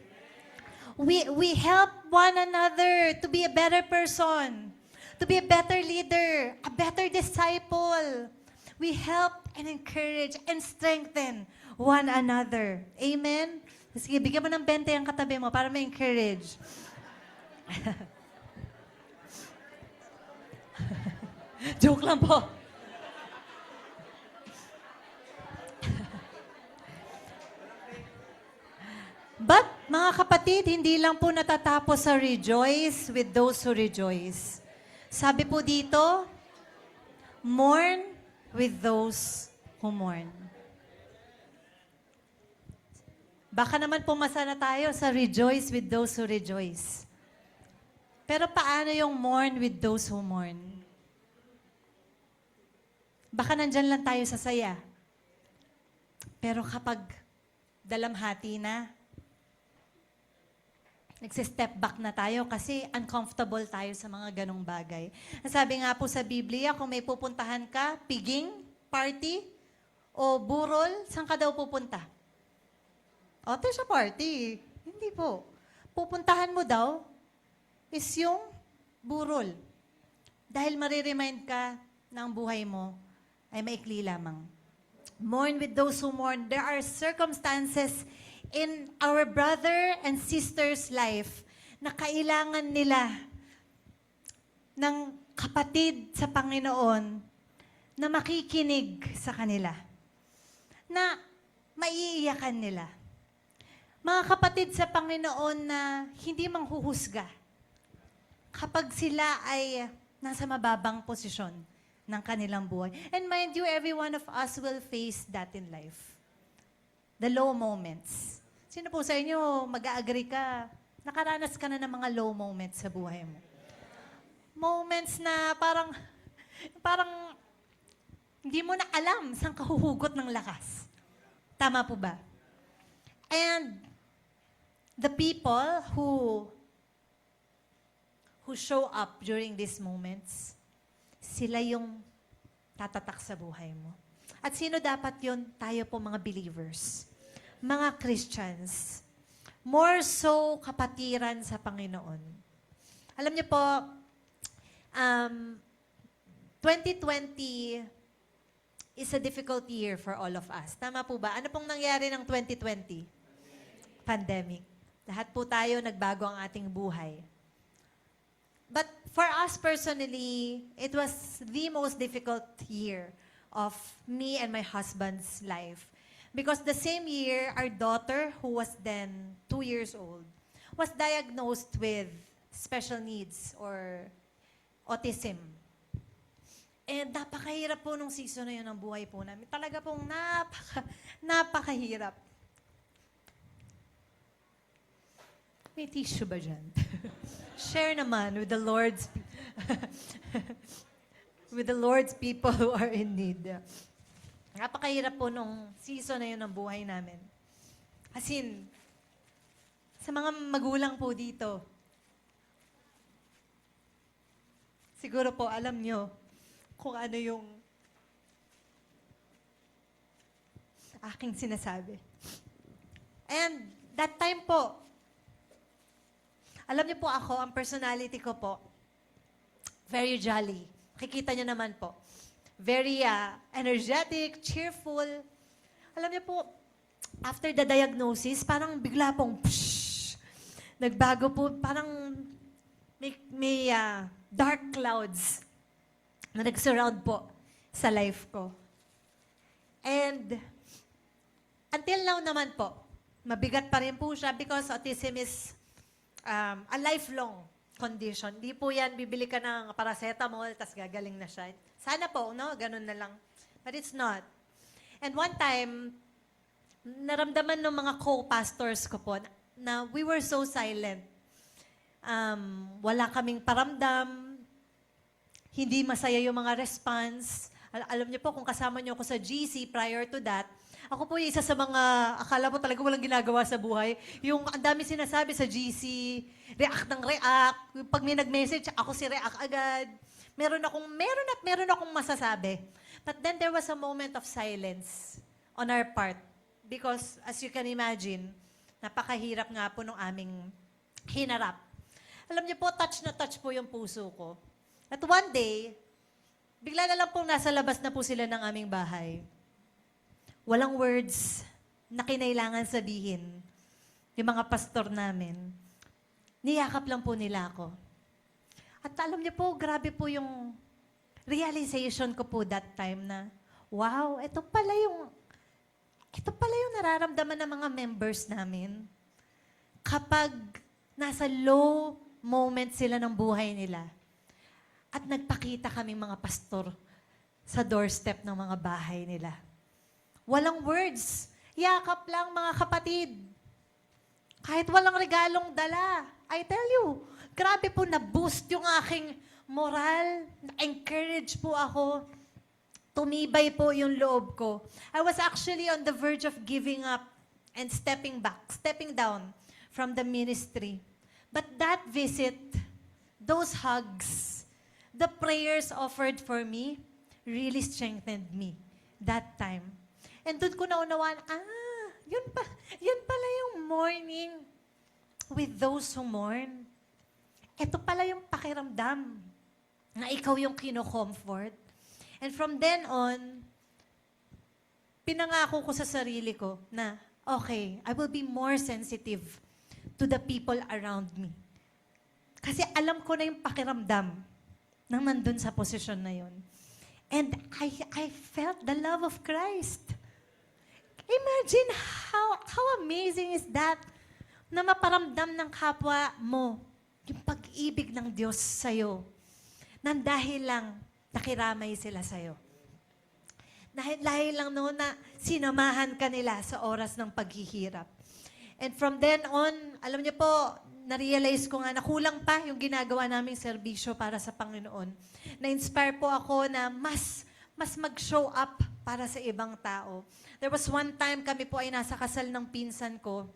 We help one another to be a better person, to be a better leader, a better disciple. We help and encourage and strengthen one another. Amen? Sige, bigyan mo ng 20 ang katabi mo para ma-encourage. Joke lang po. But, mga kapatid, hindi lang po natatapos sa rejoice with those who rejoice. Sabi po dito, mourn with those who mourn. Baka naman pumasa na tayo sa rejoice with those who rejoice. Pero paano yung mourn with those who mourn? Baka nandyan lang tayo sa saya. Pero kapag dalamhati na, nagsi-step back na tayo kasi uncomfortable tayo sa mga ganong bagay. Sabi nga po sa Biblia, kung may pupuntahan ka, piging, party, o burol, saan ka daw pupunta? O, sa party. Hindi po. Pupuntahan mo daw is yung burol. Dahil mariremind ka na ang buhay mo ay maikli lamang. Mourn with those who mourn. There are circumstances in our brother and sister's life na kailangan nila ng kapatid sa Panginoon na makikinig sa kanila, na maiiyakan nila. Mga kapatid sa Panginoon na hindi manghuhusga kapag sila ay nasa mababang posisyon ng kanilang buhay. And mind you, every one of us will face that in life. the low moments. Sino po sa inyo, mag-agree ka, nakaranas ka na ng mga low moments sa buhay mo? Moments na parang hindi mo na alam saan ka huhugot ng lakas. Tama po ba? And the people who show up during these moments, sila yung tatatak sa buhay mo. At sino dapat yun? Tayo po mga believers. Mga Christians. More so kapatiran sa Panginoon. Alam niyo po, 2020 is a difficult year for all of us. Tama po ba? Ano pong nangyari ng 2020? Pandemic. Lahat po tayo nagbago ang ating buhay. But for us personally, it was the most difficult year of me and my husband's life. Because the same year, our daughter, who was then 2 years old, was diagnosed with special needs or autism. And napakahirap po nung season na yun ng buhay po namin. Talaga pong napakahirap. May tissue ba dyan? Share naman with the Lord's with the Lord's people who are in need. Napakahirap po nung season na yun ng buhay namin. As in, sa mga magulang po dito, siguro po alam nyo kung ano yung aking sinasabi. And that time po, alam niyo po ako, ang personality ko po, very jolly. Kikita niyo naman po. Very energetic, cheerful. Alam niyo po, after the diagnosis, parang bigla pong nagbago po, parang may dark clouds na nag-surround po sa life ko. And until now naman po, mabigat pa rin po siya because autism is a lifelong condition. Di po yan, bibili ka ng paracetamol, tas gagaling na siya. Sana po, no? Ganun na lang. But it's not. And one time, naramdaman ng mga co-pastors ko po na we were so silent. Wala kaming paramdam, hindi masaya yung mga response. Alam niyo po, kung kasama niyo ako sa GC prior to that, ako po yung isa sa mga, akala mo talaga walang ginagawa sa buhay. Yung ang dami sinasabi sa GC, react ng react. Pag may nag-message, ako si react agad. Meron akong masasabi. But then there was a moment of silence on our part. Because as you can imagine, napakahirap nga po nung aming hinarap. Alam niyo po, touch na touch po yung puso ko. At one day, bigla na lang pong nasa labas na po sila ng aming bahay. Walang words na kinailangan sabihin yung mga pastor namin. Niyakap lang po nila ako. At alam niyo po, grabe po yung realization ko po that time na, wow, ito pala yung nararamdaman ng mga members namin. Kapag nasa low moment sila ng buhay nila, at nagpakita kaming mga pastor sa doorstep ng mga bahay nila. Walang words. Yakap lang, mga kapatid. Kahit walang regalong dala. I tell you, grabe po na-boost yung aking moral. Na-encourage po ako. Tumibay po yung loob ko. I was actually on the verge of giving up and stepping down from the ministry. But that visit, those hugs, the prayers offered for me really strengthened me that time. And doon ko naunawaan, yun pala yung mourning with those who mourn. Ito pala yung pakiramdam na ikaw yung kino-comfort. And from then on, pinangako ko sa sarili ko na, okay, I will be more sensitive to the people around me. Kasi alam ko na yung pakiramdam nang nandun sa posisyon na yun. And I felt the love of Christ. Imagine how amazing is that na maparamdam ng kapwa mo yung pag-ibig ng Diyos sa'yo nang dahil lang nakiramay sila sa'yo. Dahil lang noon na sinamahan ka nila sa oras ng paghihirap. And from then on, alam niyo po, na-realize ko nga na kulang pa yung ginagawa naming serbisyo para sa Panginoon. Na-inspire po ako na mas mag-show up para sa ibang tao. There was one time kami po ay nasa kasal ng pinsan ko.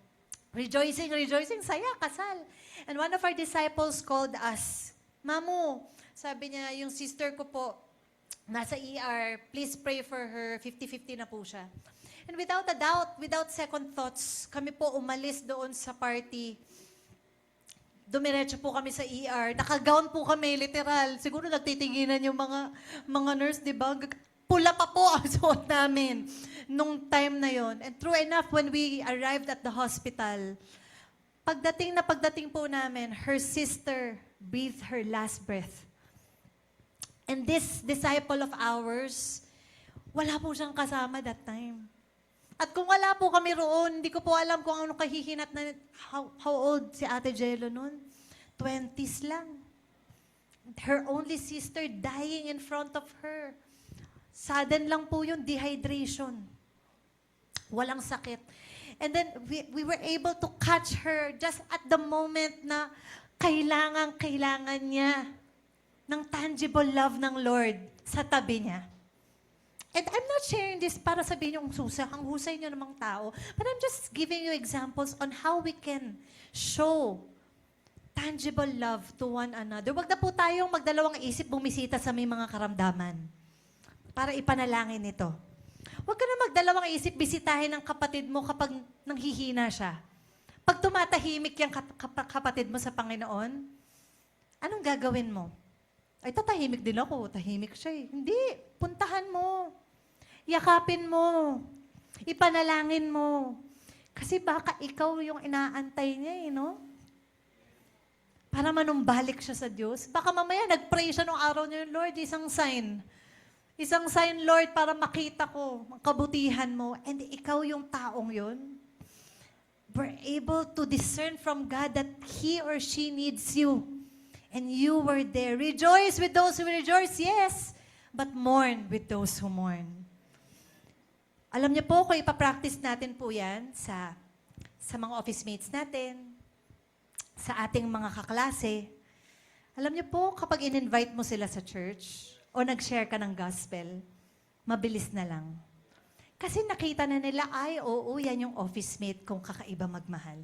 Rejoicing, saya, kasal. And one of our disciples called us. Mamu, sabi niya, yung sister ko po, nasa ER, please pray for her, 50-50 na po siya. And without a doubt, without second thoughts, kami po umalis doon sa party. Dumiretso po kami sa ER. Nakagown po kami, literal. Siguro nagtitinginan yung mga nurse, di ba? Pula pa po ang suot namin nung time na yon. And true enough, when we arrived at the hospital, pagdating po namin, her sister breathed her last breath. And this disciple of ours, wala po siyang kasama that time. At kung wala po kami roon, hindi ko po alam kung ano kahihinat na, how old si Ate Jello noon? 20s lang. Her only sister dying in front of her. Sudden lang po yun, dehydration. Walang sakit. And then we were able to catch her just at the moment na kailangan niya ng tangible love ng Lord sa tabi niya. And I'm not sharing this para sabihin yung ang husay niyo namang tao, but I'm just giving you examples on how we can show tangible love to one another. Huwag na po tayong magdalawang isip bumisita sa may mga karamdaman para ipanalangin ito. Huwag ka na magdalawang isip bisitahin ng kapatid mo kapag nanghihina siya. Pag tumatahimik yung kapatid mo sa Panginoon, anong gagawin mo? Ay, tatahimik din ako. Tahimik siya eh. Hindi. Puntahan mo. Yakapin mo. Ipanalangin mo. Kasi baka ikaw yung inaantay niya eh, no? Para manumbalik siya sa Diyos. Baka mamaya nag-pray siya nung araw niya, Lord, isang sign. Isang sign, Lord, para makita ko ang kabutihan mo. And ikaw yung taong yun. We're able to discern from God that He or she needs you. And you were there. Rejoice with those who rejoice, yes. But mourn with those who mourn. Alam niyo po, kung ipapractice natin po yan sa mga office mates natin, sa ating mga kaklase, alam niyo po, kapag in-invite mo sila sa church o nag-share ka ng gospel, mabilis na lang. Kasi nakita na nila, ay, oo, yan yung office mate kong kakaiba magmahal.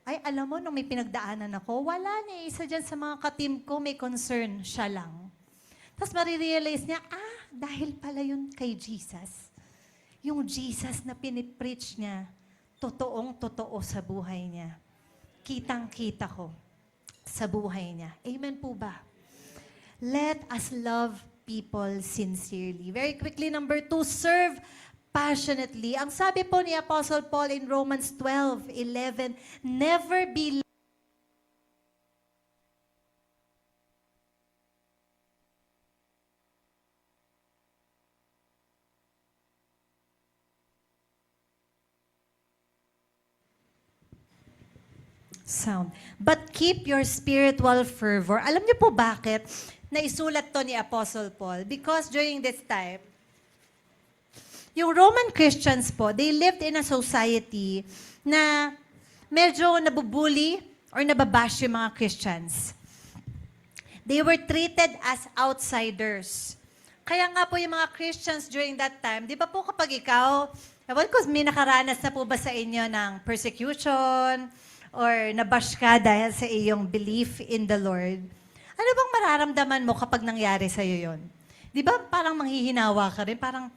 Ay, alam mo, nung may pinagdaanan ako, wala niya. Isa dyan sa mga ka-team ko, may concern, siya lang. Tapos marirealize niya, dahil pala yun kay Jesus. Yung Jesus na pinipreach niya, totoong-totoo sa buhay niya. Kitang-kita ko sa buhay niya. Amen po ba? Let us love people sincerely. Very quickly, number 2, serve passionately. Ang sabi po ni Apostle Paul in Romans 12:11, never be sound. But keep your spiritual fervor. Alam niyo po bakit naisulat to ni Apostle Paul? Because during this time, yung Roman Christians po, they lived in a society na medyo nabubuli or nababash yung mga Christians. They were treated as outsiders. Kaya nga po yung mga Christians during that time, di ba po kapag ikaw, ewan ko, may nakaranas na po ba sa inyo ng persecution or nabash ka dahil sa iyong belief in the Lord? Ano bang mararamdaman mo kapag nangyari sa'yo yon? Di ba parang manghihinawa ka rin? Parang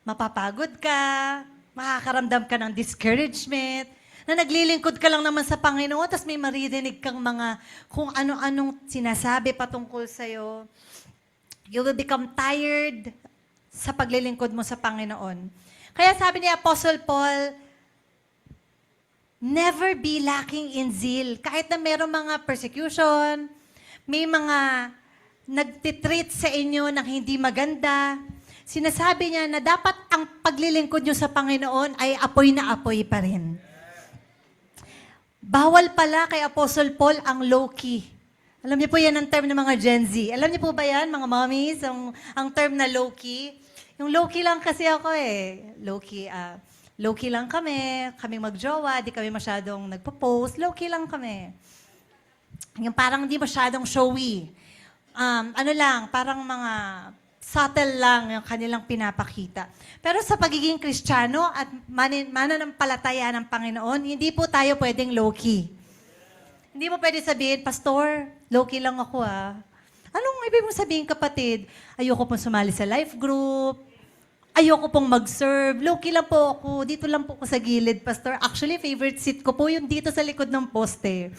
mapapagod ka, makakaramdam ka ng discouragement, na naglilingkod ka lang naman sa Panginoon, tapos may maririnig kang mga kung ano-anong sinasabi patungkol sa'yo. You will become tired sa paglilingkod mo sa Panginoon. Kaya sabi ni Apostle Paul, never be lacking in zeal. Kahit na mayroong mga persecution, may mga nagtitreat sa inyo ng hindi maganda, sinasabi niya na dapat ang paglilingkod nyo sa Panginoon ay apoy na apoy pa rin. Bawal pala kay Apostle Paul ang low-key. Alam niyo po yan ang term ng mga Gen Z. Alam niyo po ba yan, mga mommies, ang term na low-key? Yung low-key lang kasi ako eh. Low-key lang kaming magjowa, di kami masyadong nagpo-post, low-key lang kami. Yung parang di masyadong showy. Ano lang, parang mga subtle lang yung kanilang pinapakita. Pero sa pagiging Kristiyano at mananampalataya ng Panginoon, hindi po tayo pwedeng low-key. Hindi mo pwede sabihin, Pastor, low-key lang ako ah. Anong ibig mong sabihin, kapatid? Ayoko pong sumali sa life group. Ayoko pong mag-serve. Low-key lang po ako. Dito lang po ako sa gilid, Pastor. Actually, favorite seat ko po yung dito sa likod ng poste.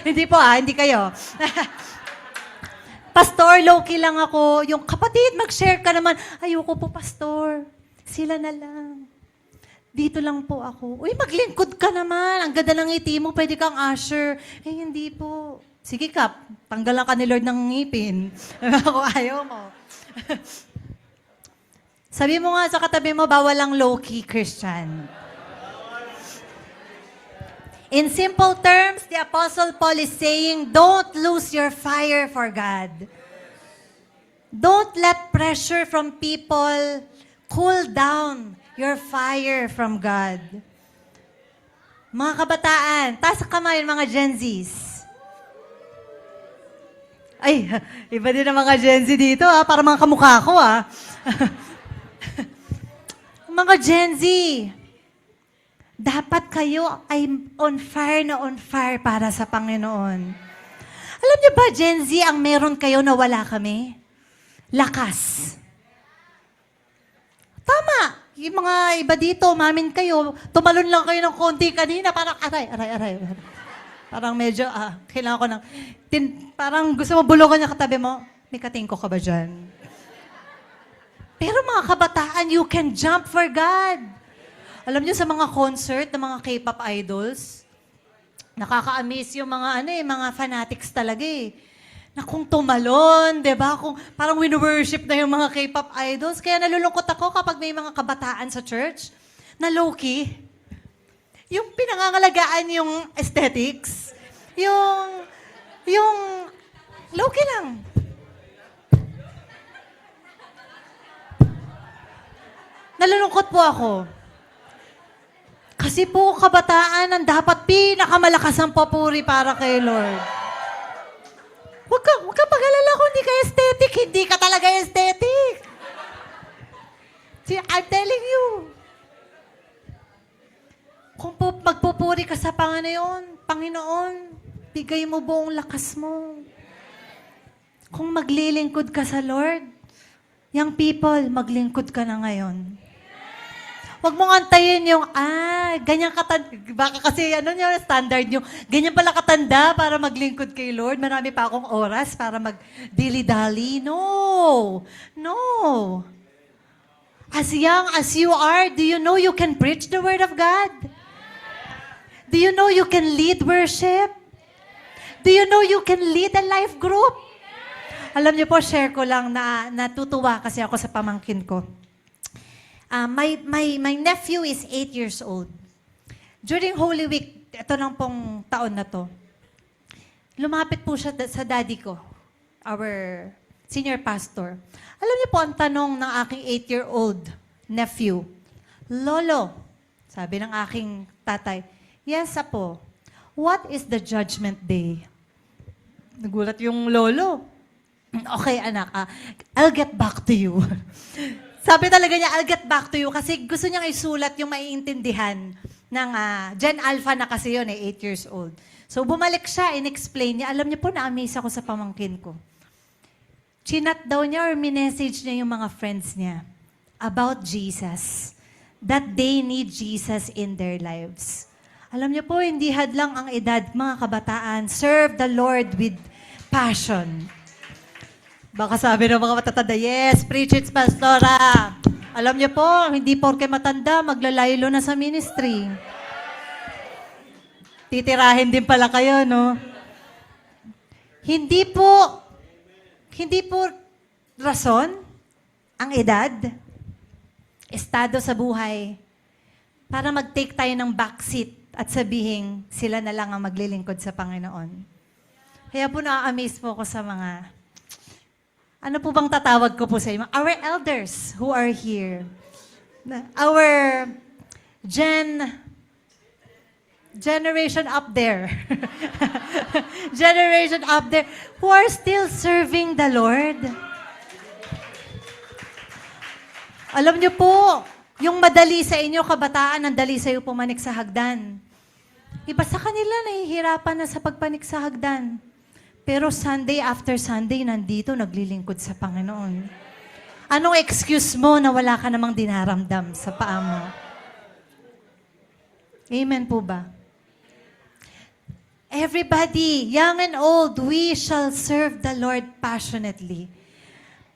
Hindi po hindi kayo. Pastor, low-key lang ako. Yung kapatid, mag-share ka naman. Ayoko po, Pastor. Sila na lang. Dito lang po ako. Uy, maglingkod ka naman. Ang ganda ng ngiti mo. Pwede kang usher. Hindi po. Sige, Kap. Tanggalan ka ni Lord ng ngipin. Ako, ayaw mo. Sabi mo nga sa katabi mo, bawal ang low-key Christian. In simple terms, the Apostle Paul is saying, don't lose your fire for God. Don't let pressure from people cool down your fire from God. Mga kabataan, taas ang kamay mga Gen Zs. Ay, iba din ang mga Gen Z dito para mga kamukha ko Mga Gen Z, dapat kayo ay on fire para sa Panginoon. Alam niyo ba, Gen Z, ang meron kayo na wala kami? Lakas. Tama. Yung mga iba dito, umamin kayo, tumalon lang kayo ng konti kanina, parang aray. Parang medyo, kailangan ko ng, parang gusto mo bulungan niya katabi mo, may katingko ka ba dyan? Pero mga kabataan, you can jump for God. Alam niyo sa mga concert ng mga K-pop idols, nakaka-amaze yung mga mga fanatics talaga Na kung tumalon, 'di ba? Kung parang wino-worship na yung mga K-pop idols. Kaya nalulungkot ako kapag may mga kabataan sa church na low-key. Yung pinangangalagaan yung aesthetics, yung low-key lang. Nalulungkot po ako. Kasi po, kabataan ang dapat pinakamalakas ang papuri para kay Lord. Huwag ka pag-alala kung hindi ka aesthetic. Hindi ka talaga aesthetic. See, I'm telling you. Kung magpupuri ka sa Panginoon, bigay mo buong lakas mo. Kung maglilingkod ka sa Lord, young people, maglingkod ka na ngayon. Huwag mong antayin yung, ganyan katanda. Baka kasi, standard nyo. Ganyan pala katanda para maglingkod kay Lord. Marami pa akong oras para mag-dili-dali. No. As young as you are, do you know you can preach the Word of God? Do you know you can lead worship? Do you know you can lead a life group? Alam niyo po, share ko lang na natutuwa kasi ako sa pamangkin ko. My nephew is 8 years old. During Holy Week, ito lang pong taon na to, lumapit po siya sa daddy ko, our senior pastor. Alam niyo po ang tanong ng aking 8-year-old nephew, Lolo, sabi ng aking tatay, yes, apo, what is the judgment day? Nagulat yung lolo. Okay, anak, I'll get back to you. Sabi talaga niya, I'll get back to you kasi gusto niyang isulat yung maiintindihan ng Gen Alpha na kasi yun, 8 years old. So bumalik siya, in-explain niya. Alam niyo po, na-amaze ako sa pamangkin ko. Chinat daw niya or minessage niya yung mga friends niya about Jesus. That they need Jesus in their lives. Alam niyo po, hindi hadlang ang edad, mga kabataan. Serve the Lord with passion. Baka sabi ng mga matatanda, yes, preach it, Pastora. Alam niyo po, hindi porke matanda, maglalaylo na sa ministry. Titirahin din pala kayo, no? Hindi po rason ang edad, estado sa buhay, para mag-take tayo ng backseat at sabihin, sila na lang ang maglilingkod sa Panginoon. Kaya po na-amaze po ako sa mga ano po bang tatawag ko po sa inyo? Our elders who are here. Our generation up there. Generation up there who are still serving the Lord. Alam niyo po, yung madali sa inyo, kabataan, ang dali sa iyo pumanik sa hagdan. Iba sa kanila, nahihirapan na sa pagpanik sa hagdan. Pero Sunday after Sunday, nandito, naglilingkod sa Panginoon. Anong excuse mo na wala ka namang dinaramdam sa paa mo? Amen po ba? Everybody, young and old, we shall serve the Lord passionately.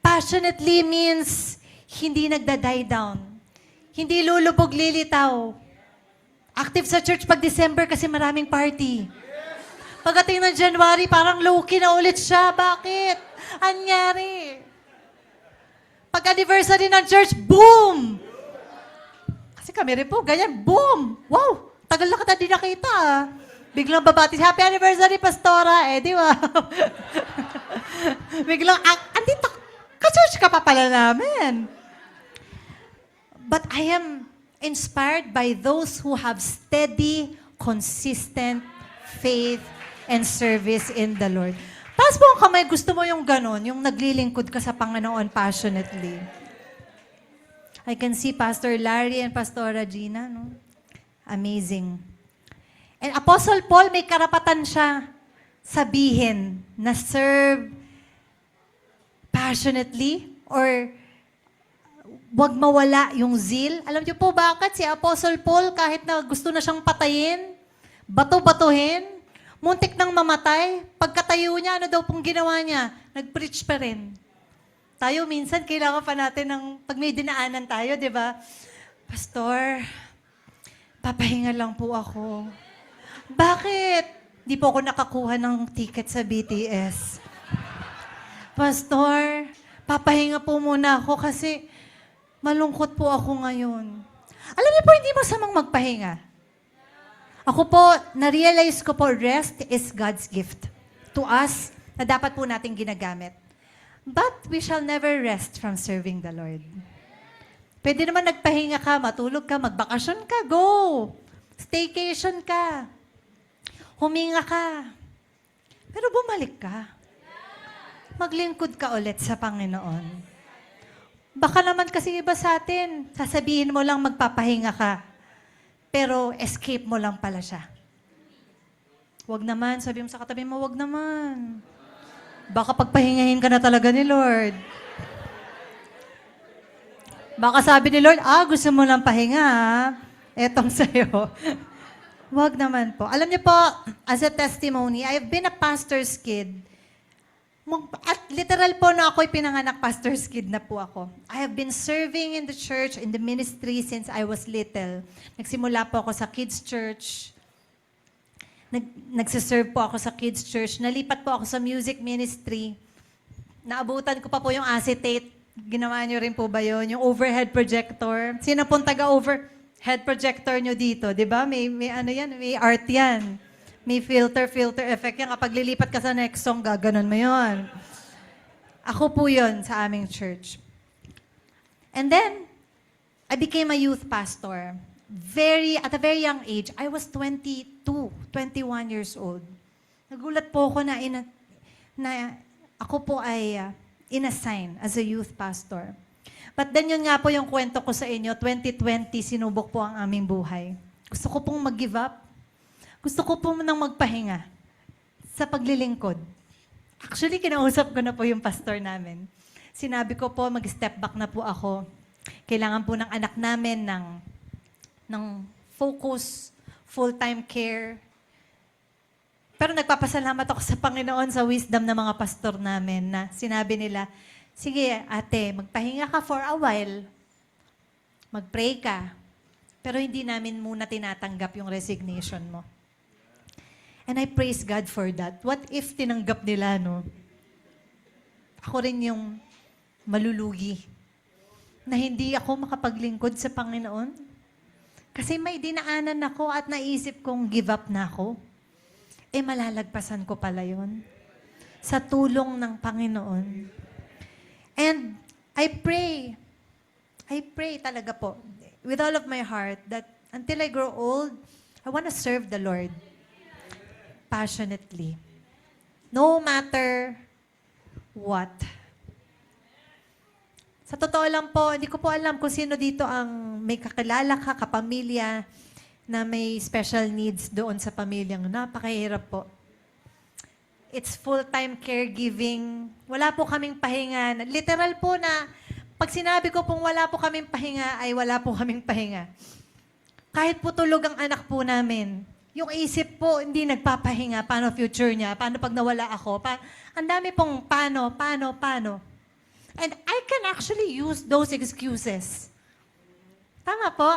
Passionately means hindi nagda-die down. Hindi lulubog lilitaw. Active sa church pag December kasi maraming party. Pagdating ng January, parang low-key na ulit siya. Bakit? Anyari? Pag-anniversary ng church, boom! Kasi kami rin po, ganyan, boom! Wow! Tagal na kita di nakita, ah. Biglang babati, happy anniversary, Pastora. Eh, di ba? Biglang, andito, ka-church ka pa pala namin. But I am inspired by those who have steady, consistent faith and service in the Lord. Taas mo ang kamay, gusto mo yung ganon, yung naglilingkod ka sa Panginoon passionately. I can see Pastor Larry and Pastora Gina, no? Amazing. And Apostle Paul, may karapatan siya sabihin na serve passionately or wag mawala yung zeal. Alam niyo po bakit si Apostle Paul, kahit na gusto na siyang patayin, bato-batuhin, muntik nang mamatay, pagkatayo niya, ano daw pong ginawa niya? Nag-preach pa rin. Tayo minsan, kailangan pa natin ng, pag may dinaanan tayo, di ba? Pastor, papahinga lang po ako. Bakit? Di po ako nakakuha ng ticket sa BTS. Pastor, papahinga po muna ako kasi malungkot po ako ngayon. Alam niyo po, hindi masamang magpahinga. Ako po, na-realize ko po, rest is God's gift to us na dapat po natin ginagamit. But we shall never rest from serving the Lord. Pwede naman nagpahinga ka, matulog ka, magbakasyon ka, go! Staycation ka. Huminga ka. Pero bumalik ka. Maglingkod ka ulit sa Panginoon. Baka naman kasi iba sa atin, sasabihin mo lang magpapahinga ka, pero escape mo lang pala siya. Wag naman, sabi mo sa katabi mo, wag naman. Baka pagpahingahin ka na talaga ni Lord. Baka sabi ni Lord, gusto mo lang pahinga, ha? Etong sa'yo. Wag naman po. Alam niyo po, as a testimony, I've been a pastor's kid. At literal po na ako'y pinanganak, pastor's kid na po ako. I have been serving in the church, in the ministry since I was little. Nagsimula po ako sa kids church. Nagsiserve po ako sa kids church. Nalipat po ako sa music ministry. Naabutan ko pa po yung acetate. Ginawa niyo rin po ba yun? Yung overhead projector. Sino pong taga-overhead projector niyo dito? Di ba? May ano yan, may art yan. May filter effect yan. Kapag lilipat ka sa next song, gaganon mo yun. Ako po yun sa aming church. And then, I became a youth pastor. At a very young age. I was 21 years old. Nagulat po ako na ako po ay inassign as a youth pastor. But then yun nga po yung kwento ko sa inyo, 2020, sinubok po ang aming buhay. Gusto ko pong mag-give up. Gusto ko po nang magpahinga sa paglilingkod. Actually, kinausap ko na po yung pastor namin. Sinabi ko po, mag-step back na po ako. Kailangan po ng anak namin ng focus, full-time care. Pero nagpapasalamat ako sa Panginoon sa wisdom ng mga pastor namin na sinabi nila, sige ate, magpahinga ka for a while. Mag-pray ka. Pero hindi namin muna tinatanggap yung resignation mo. And I praise God for that. What if tinanggap nila, no? Ako rin yung malulugi na hindi ako makapaglingkod sa Panginoon. Kasi may dinaanan ako at naisip kong give up na ako. Malalagpasan ko pala yun. Sa tulong ng Panginoon. And I pray talaga po, with all of my heart, that until I grow old, I want to serve the Lord passionately. No matter what. Sa totoo lang po, hindi ko po alam kung sino dito ang may kakilala ka, kapamilya, na may special needs doon sa pamilyang. Napakahirap po. It's full-time caregiving. Wala po kaming pahinga. Literal po na, pag sinabi ko pong wala po kaming pahinga, ay wala po kaming pahinga. Kahit po tulog ang anak po namin, yung isip po, hindi nagpapahinga. Paano future niya? Paano pag nawala ako? Ang dami pong paano. And I can actually use those excuses. Tama po.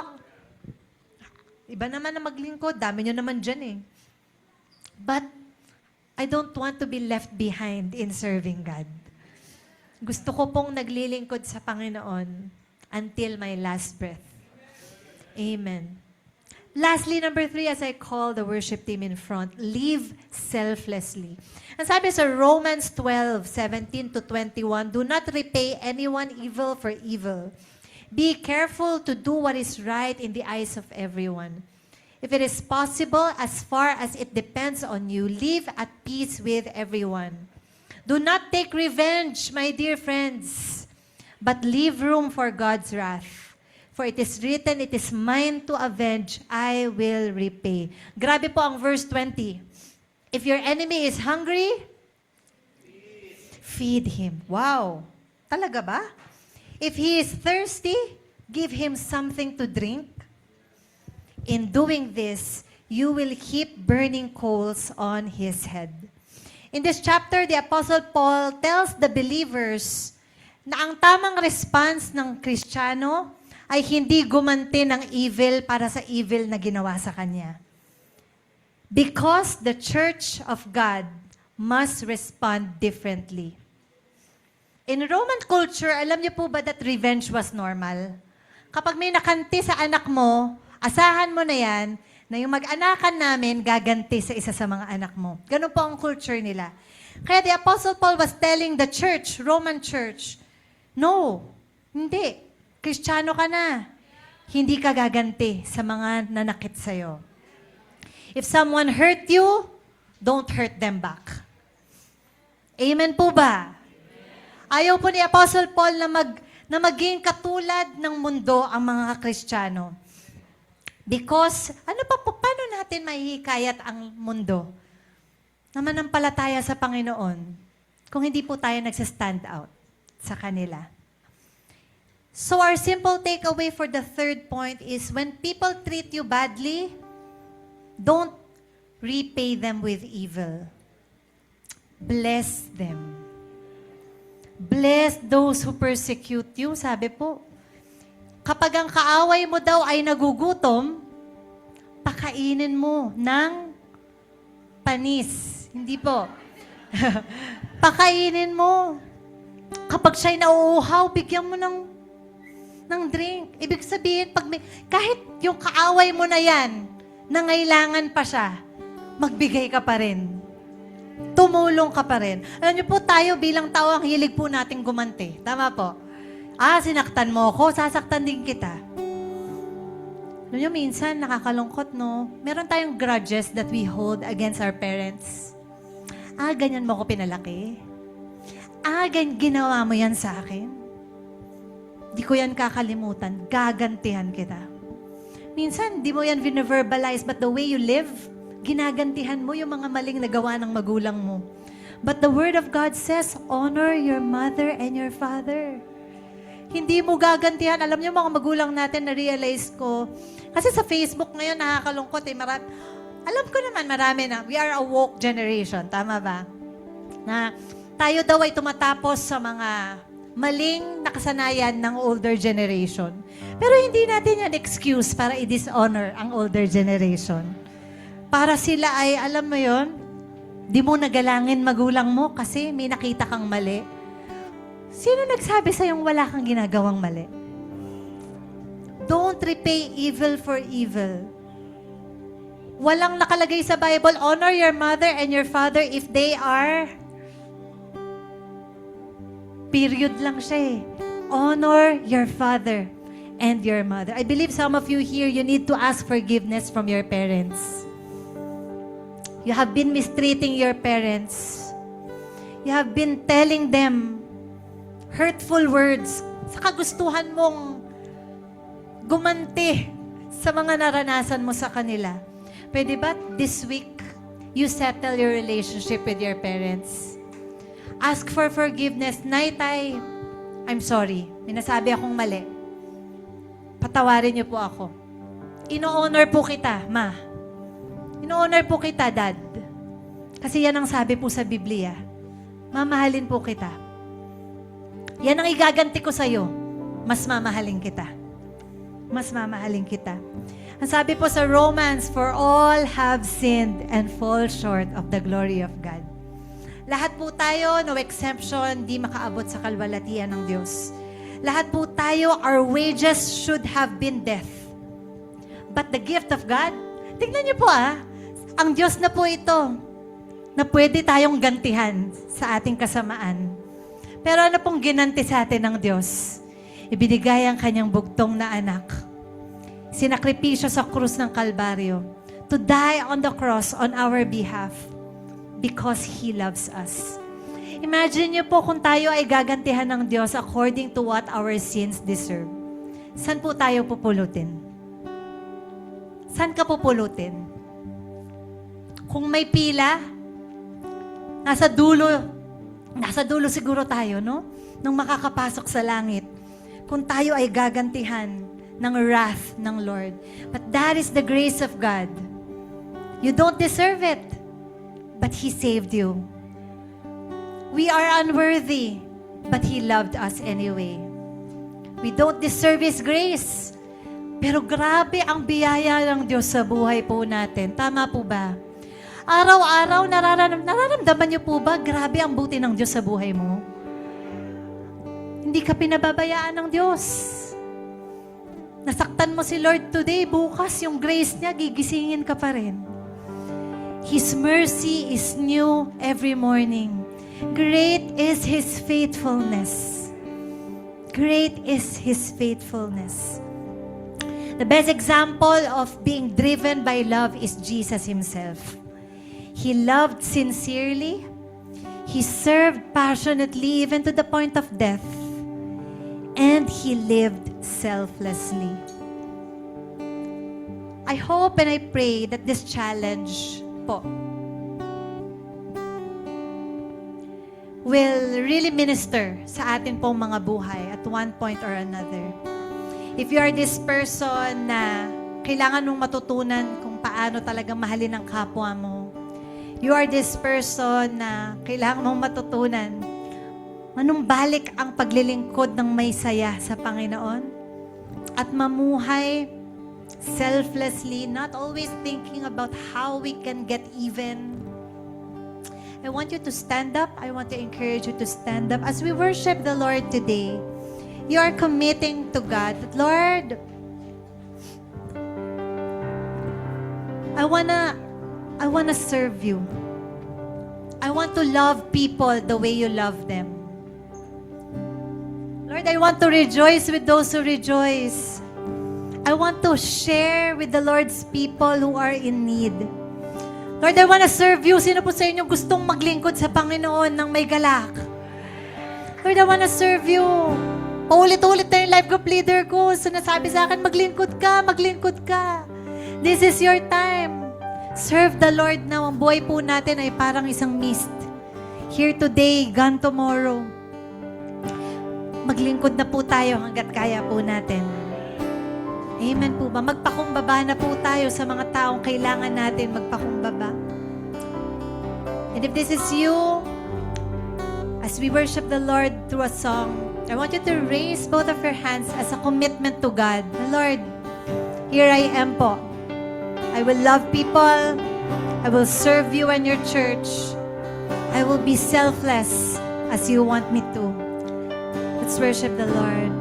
Iba naman na maglingkod. Dami nyo naman dyan eh. But, I don't want to be left behind in serving God. Gusto ko pong naglilingkod sa Panginoon until my last breath. Amen. Lastly, number 3, as I call the worship team in front, live selflessly. Ang sabi sa Romans 12:17-21, do not repay anyone evil for evil. Be careful to do what is right in the eyes of everyone. If it is possible, as far as it depends on you, live at peace with everyone. Do not take revenge, my dear friends, but leave room for God's wrath. For it is written, it is mine to avenge, I will repay. Grabe po ang verse 20. If your enemy is hungry, feed him. Wow. Talaga ba? If he is thirsty, give him something to drink. In doing this, you will heap burning coals on his head. In this chapter, the Apostle Paul tells the believers na ang tamang response ng Kristiyano ay hindi gumanti ng evil para sa evil na ginawa sa kanya. Because the church of God must respond differently. In Roman culture, alam niyo po ba that revenge was normal? Kapag may nakanti sa anak mo, asahan mo na yan, na yung mag-anakan namin gaganti sa isa sa mga anak mo. Ganun po ang culture nila. Kaya the Apostle Paul was telling the church, Roman church, no, hindi. Kristiyano ka na. Hindi ka gaganti sa mga nanakit sa'yo. If someone hurt you, don't hurt them back. Amen po ba? Ayaw po ni Apostle Paul na maging katulad ng mundo ang mga Kristiyano. Because, paano natin mahihikayat ang mundo na manampalataya sa Panginoon kung hindi po tayo nagsa-stand out sa kanila? So our simple takeaway for the third point is when people treat you badly, don't repay them with evil. Bless them. Bless those who persecute you, sabi po. Kapag ang kaaway mo daw ay nagugutom, pakainin mo ng panis. Hindi po. Pakainin mo. Kapag siya'y nauuhaw, bigyan mo ng drink. Ibig sabihin, kahit yung kaaway mo na yan, nangailangan pa siya, magbigay ka pa rin. Tumulong ka pa rin. Alam niyo po, tayo bilang tao, ang hilig po nating gumanti. Tama po. Sinaktan mo ako, sasaktan din kita. Alam niyo, minsan, nakakalungkot, no? Meron tayong grudges that we hold against our parents. Ganyan mo ako pinalaki. Ginawa mo yan sa akin. Di ko yan kakalimutan. Gagantihan kita. Minsan, di mo yan verbalize, but the way you live, ginagantihan mo yung mga maling nagawa ng magulang mo. But the Word of God says, honor your mother and your father. Hindi mo gagantihan. Alam niyo, mga magulang natin, na-realize ko, kasi sa Facebook ngayon, nakakalungkot eh. Alam ko naman, marami na. We are a woke generation. Tama ba? Na tayo daw ay tumatapos sa mga maling nakasanayan ng older generation. Pero hindi natin yan excuse para i-dishonor ang older generation. Para sila ay, alam mo yon, di mo nagalangin magulang mo kasi may nakita kang mali. Sino nagsabi sa'yong wala kang ginagawang mali? Don't repay evil for evil. Walang nakalagay sa Bible, honor your mother and your father if they are Period lang siya eh. Honor your father and your mother. I believe some of you here, you need to ask forgiveness from your parents. You have been mistreating your parents. You have been telling them hurtful words sa kagustuhan mong gumanti sa mga naranasan mo sa kanila. Pwede ba this week, you settle your relationship with your parents? Ask for forgiveness. Nay, tay, I'm sorry. May nasabi akong mali. Patawarin niyo po ako. Ino-honor po kita, ma. Ino-honor po kita, dad. Kasi yan ang sabi po sa Biblia. Mamahalin po kita. Yan ang igaganti ko sa'yo. Mas mamahalin kita. Mas mamahalin kita. Ang sabi po sa Romans, for all have sinned and fall short of the glory of God. Lahat po tayo, no exception, di makaabot sa kalwalatian ng Diyos. Lahat po tayo, our wages should have been death. But the gift of God, tingnan niyo po ang Diyos na po ito, na pwede tayong gantihan sa ating kasamaan. Pero ano pong ginanti sa atin ng Diyos? Ibinigay ang kanyang bugtong na anak. Sinakripisyo sa krus ng Kalbaryo to die on the cross on our behalf because He loves us. Imagine niyo po kung tayo ay gagantihan ng Diyos according to what our sins deserve. Saan po tayo pupulutin? Saan ka pupulutin? Kung may pila, nasa dulo siguro tayo, no? Nung makakapasok sa langit. Kung tayo ay gagantihan ng wrath ng Lord. But that is the grace of God. You don't deserve it, but He saved you. We are unworthy, but He loved us anyway. We don't deserve His grace. Pero grabe ang biyaya ng Diyos sa buhay po natin. Tama po ba? Araw-araw, nararamdaman niyo po ba, grabe ang buti ng Diyos sa buhay mo? Hindi ka pinababayaan ng Diyos. Nasaktan mo si Lord today, bukas yung grace niya, gigisingin ka pa rin. His mercy is new every morning. Great is His faithfulness. Great is His faithfulness. The best example of being driven by love is Jesus Himself. He loved sincerely. He served passionately even to the point of death. And He lived selflessly. I hope and I pray that this challenge po will really minister sa atin pong mga buhay at one point or another. If you are this person na kailangan mong matutunan kung paano talagang mahalin ang kapwa mo, you are this person na kailangan mong matutunan manumbalik ang paglilingkod ng may saya sa Panginoon at mamuhay selflessly, not always thinking about how we can get even. I want you to stand up. I want to encourage you to stand up. As we worship the Lord today, you are committing to God, Lord, I wanna serve you. I want to love people the way you love them. Lord, I want to rejoice with those who rejoice. I want to share with the Lord's people who are in need. Lord, I want to serve you. Sino po sa inyo gustong maglingkod sa Panginoon ng may galak? Lord, I want to serve you. Paulit-ulit na yung life group leader ko. Sinasabi sa akin, maglingkod ka, maglingkod ka. This is your time. Serve the Lord now. Ang buhay po natin ay parang isang mist. Here today, gone tomorrow. Maglingkod na po tayo hanggat kaya po natin. Amen po ba? Magpakumbaba na po tayo sa mga taong kailangan natin magpakumbaba. And if this is you, as we worship the Lord through a song, I want you to raise both of your hands as a commitment to God. Lord, here I am po. I will love people. I will serve you and your church. I will be selfless as you want me to. Let's worship the Lord.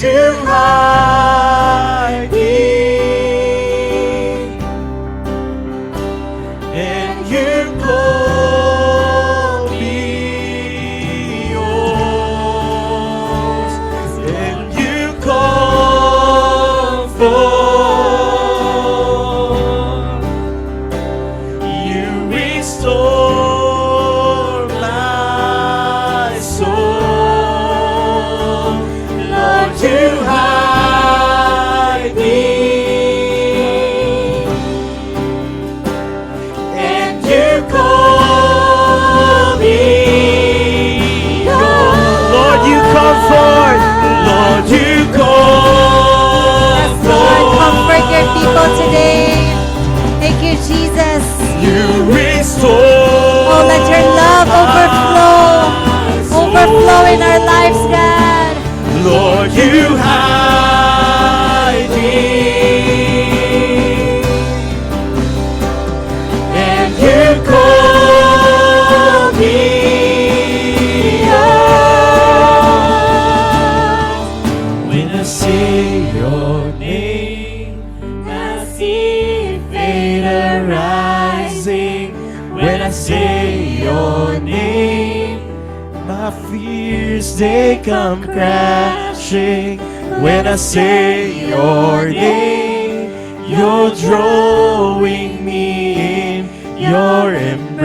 you hide me, and you call me yours, and you comfort, you restore my soul. Lord, you hide me, and you call me yours. Lord, you comfort. Lord, you Yes, Lord, comfort your comfort. people today. Thank you, Jesus. You restore. Oh, let your love overflow in our lives, God. Lord, you hide me, and you call me yours. When I say your name, I see fate arising. When I say your name, my fears, they come crashing. When I say your name, you're drawing me in your embrace.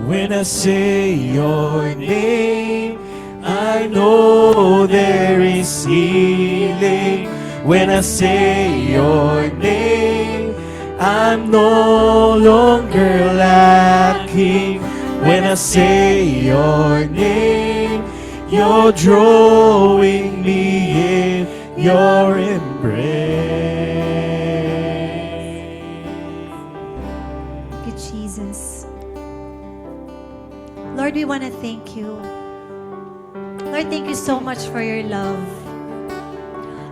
When I say your name, I know there is healing. When I say your name, I'm no longer lacking. When I say your name, you're drawing me in your embrace. Thank you, Jesus. Lord, we want to thank you. Lord, thank you so much for your love.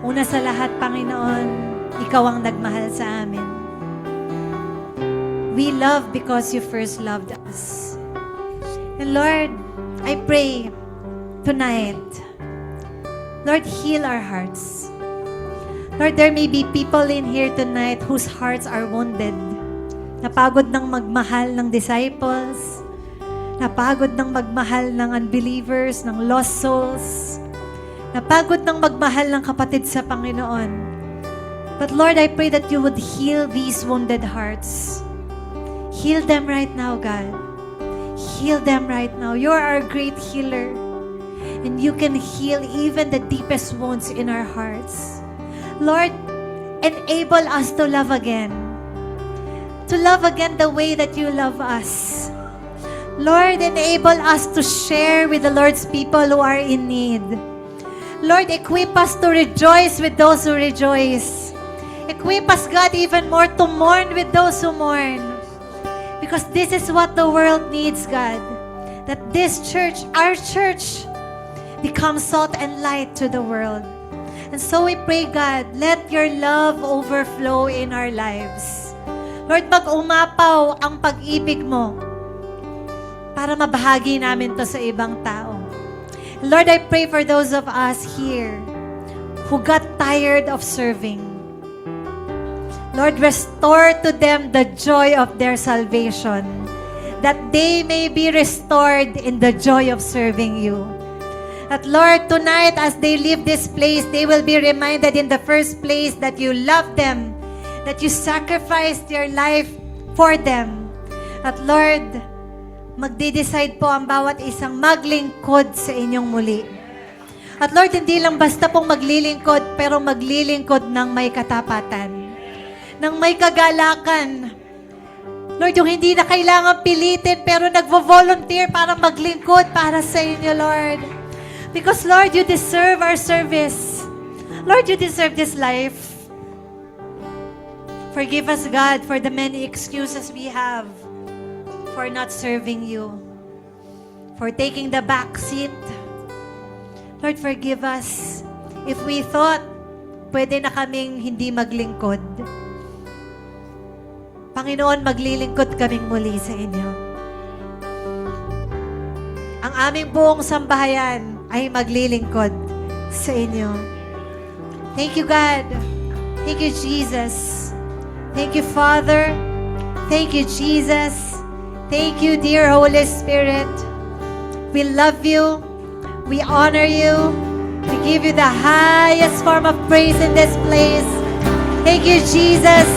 Una sa lahat, Panginoon, ikaw ang nagmahal sa amin. We love because you first loved us. And Lord, I pray tonight, Lord, heal our hearts. Lord, there may be people in here tonight whose hearts are wounded. Napagod ng magmahal ng disciples. Napagod ng magmahal ng unbelievers, ng lost souls. Napagod ng magmahal ng kapatid sa Panginoon. But Lord, I pray that you would heal these wounded hearts. Heal them right now, God. Heal them right now. You're our great healer. And you can heal even the deepest wounds in our hearts. Lord, enable us to love again. To love again the way that you love us. Lord, enable us to share with the Lord's people who are in need. Lord, equip us to rejoice with those who rejoice. Equip us, God, even more to mourn with those who mourn. Because this is what the world needs, God. That this church, our church, becomes salt and light to the world. And so we pray, God, let your love overflow in our lives. Lord, mag-umapaw ang pag-ibig mo para mabahagi namin to sa ibang tao. Lord, I pray for those of us here who got tired of serving. Lord, restore to them the joy of their salvation, that they may be restored in the joy of serving you. That Lord, tonight as they leave this place, they will be reminded in the first place that you love them, that you sacrificed your life for them. At Lord, magde-decide po ang bawat isang maglingkod sa inyong muli. At Lord, hindi lang basta pong maglilingkod, pero maglilingkod ng may katapatan, ng may kagalakan. Lord, yung hindi na kailangan pilitin, pero nagvo-volunteer para maglingkod para sa inyo, Lord. Because, Lord, you deserve our service. Lord, you deserve this life. Forgive us, God, for the many excuses we have for not serving you, for taking the back seat. Lord, forgive us if we thought pwede na kaming hindi maglingkod. Panginoon, maglilingkod kaming muli sa inyo. ang aming buong sambahayan ay maglilingkod sa inyo. Thank you, God. Thank you, Jesus. Thank you, Father. Thank you, Jesus. Thank you, dear Holy Spirit. We love you. We honor you. We give you the highest form of praise in this place. Thank you, Jesus.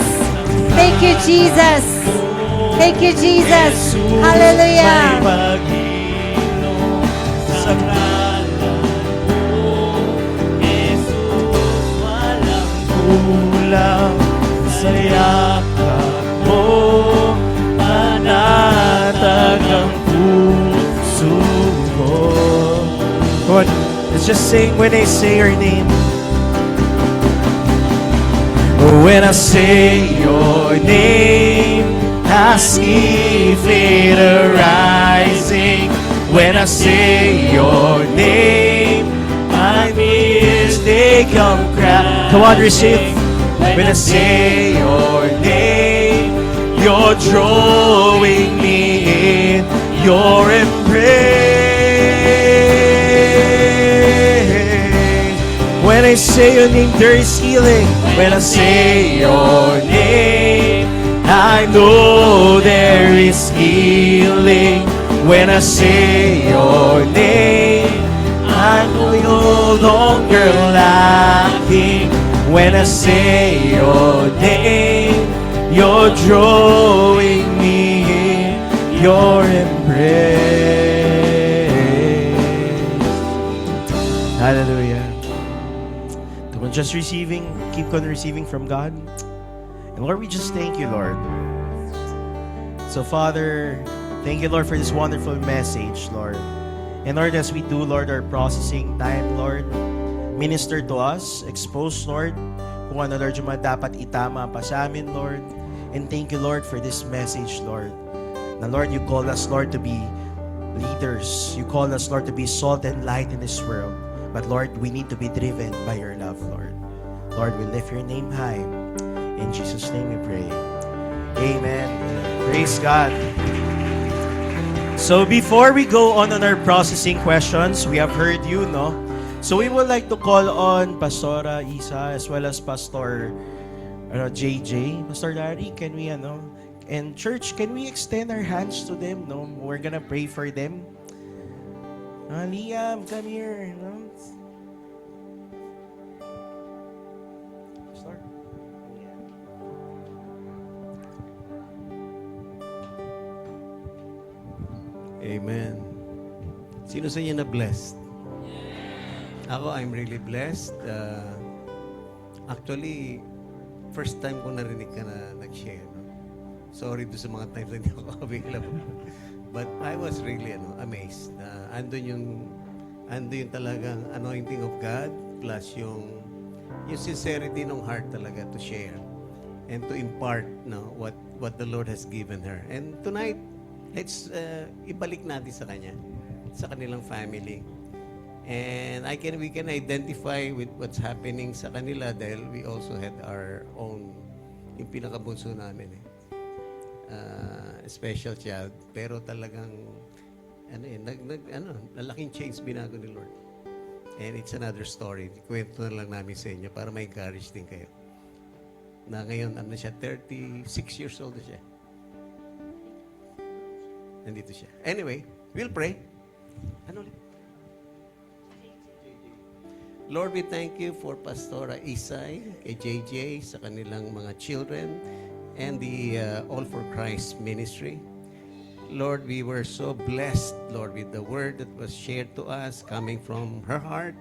Thank you, Jesus. Thank you, Jesus. Hallelujah. May pag-inom sa ngalan mo, Jesus, walang kulang sa yakap mo, panatag ang puso ko. Come on, let's just sing when I say your name. When I say your name, I see faith arising. When I say your name, my fears they come crack. Come on, receive. When I say your name, you're drawing me in your embrace. When I say your name, there is healing. When I say your name, I know there is healing. When I say your name, I know you're no longer lacking. When I say your name, you're drawing me in your embrace. Hallelujah. Come on, just receiving, keep on receiving from God. And Lord, we just thank you, Lord. So, Father, thank you, Lord, for this wonderful message, Lord. And Lord, as we do, Lord, our processing time, Lord, minister to us, expose, Lord, kung ano, Lord, yung mga dapat itama pa sa amin, Lord. And thank you, Lord, for this message, Lord. Na, Lord, you call us, Lord, to be leaders. You call us, Lord, to be salt and light in this world. But, Lord, we need to be driven by your love, Lord. Lord, we lift your name high. In Jesus' name we pray. Amen. Praise God. So before we go on our processing questions, we have heard you, no? So we would like to call on Pastora Isa as well as Pastor JJ. Pastor Larry, can we, and church, can we extend our hands to them, no? We're gonna pray for them. Liam, come here, no? Pastor? Amen. Sino sa inyo na blessed? Ako, I'm really blessed. Actually, first time ko narinig ka na nag-share. No? Sorry do sa mga times na hindi ako available. But I was really amazed. Andun yung talagang anointing of God plus yung sincerity ng heart talaga to share and to impart what the Lord has given her. And tonight, let's ibalik natin sa kanya, sa kanilang family. And we can identify with what's happening sa kanila dahil we also had our own, yung pinakabunso namin special child. Pero talagang, lalaking change binago ni Lord. And it's another story. Kwento na lang namin sa inyo para ma-encourage din kayo. Na ngayon, siya, 36 years old na siya. Nandito siya. Anyway, we'll pray. Lord, we thank you for Pastora Isay, kay JJ, sa kanilang mga children, and the All for Christ ministry. Lord, we were so blessed, Lord, with the word that was shared to us coming from her heart.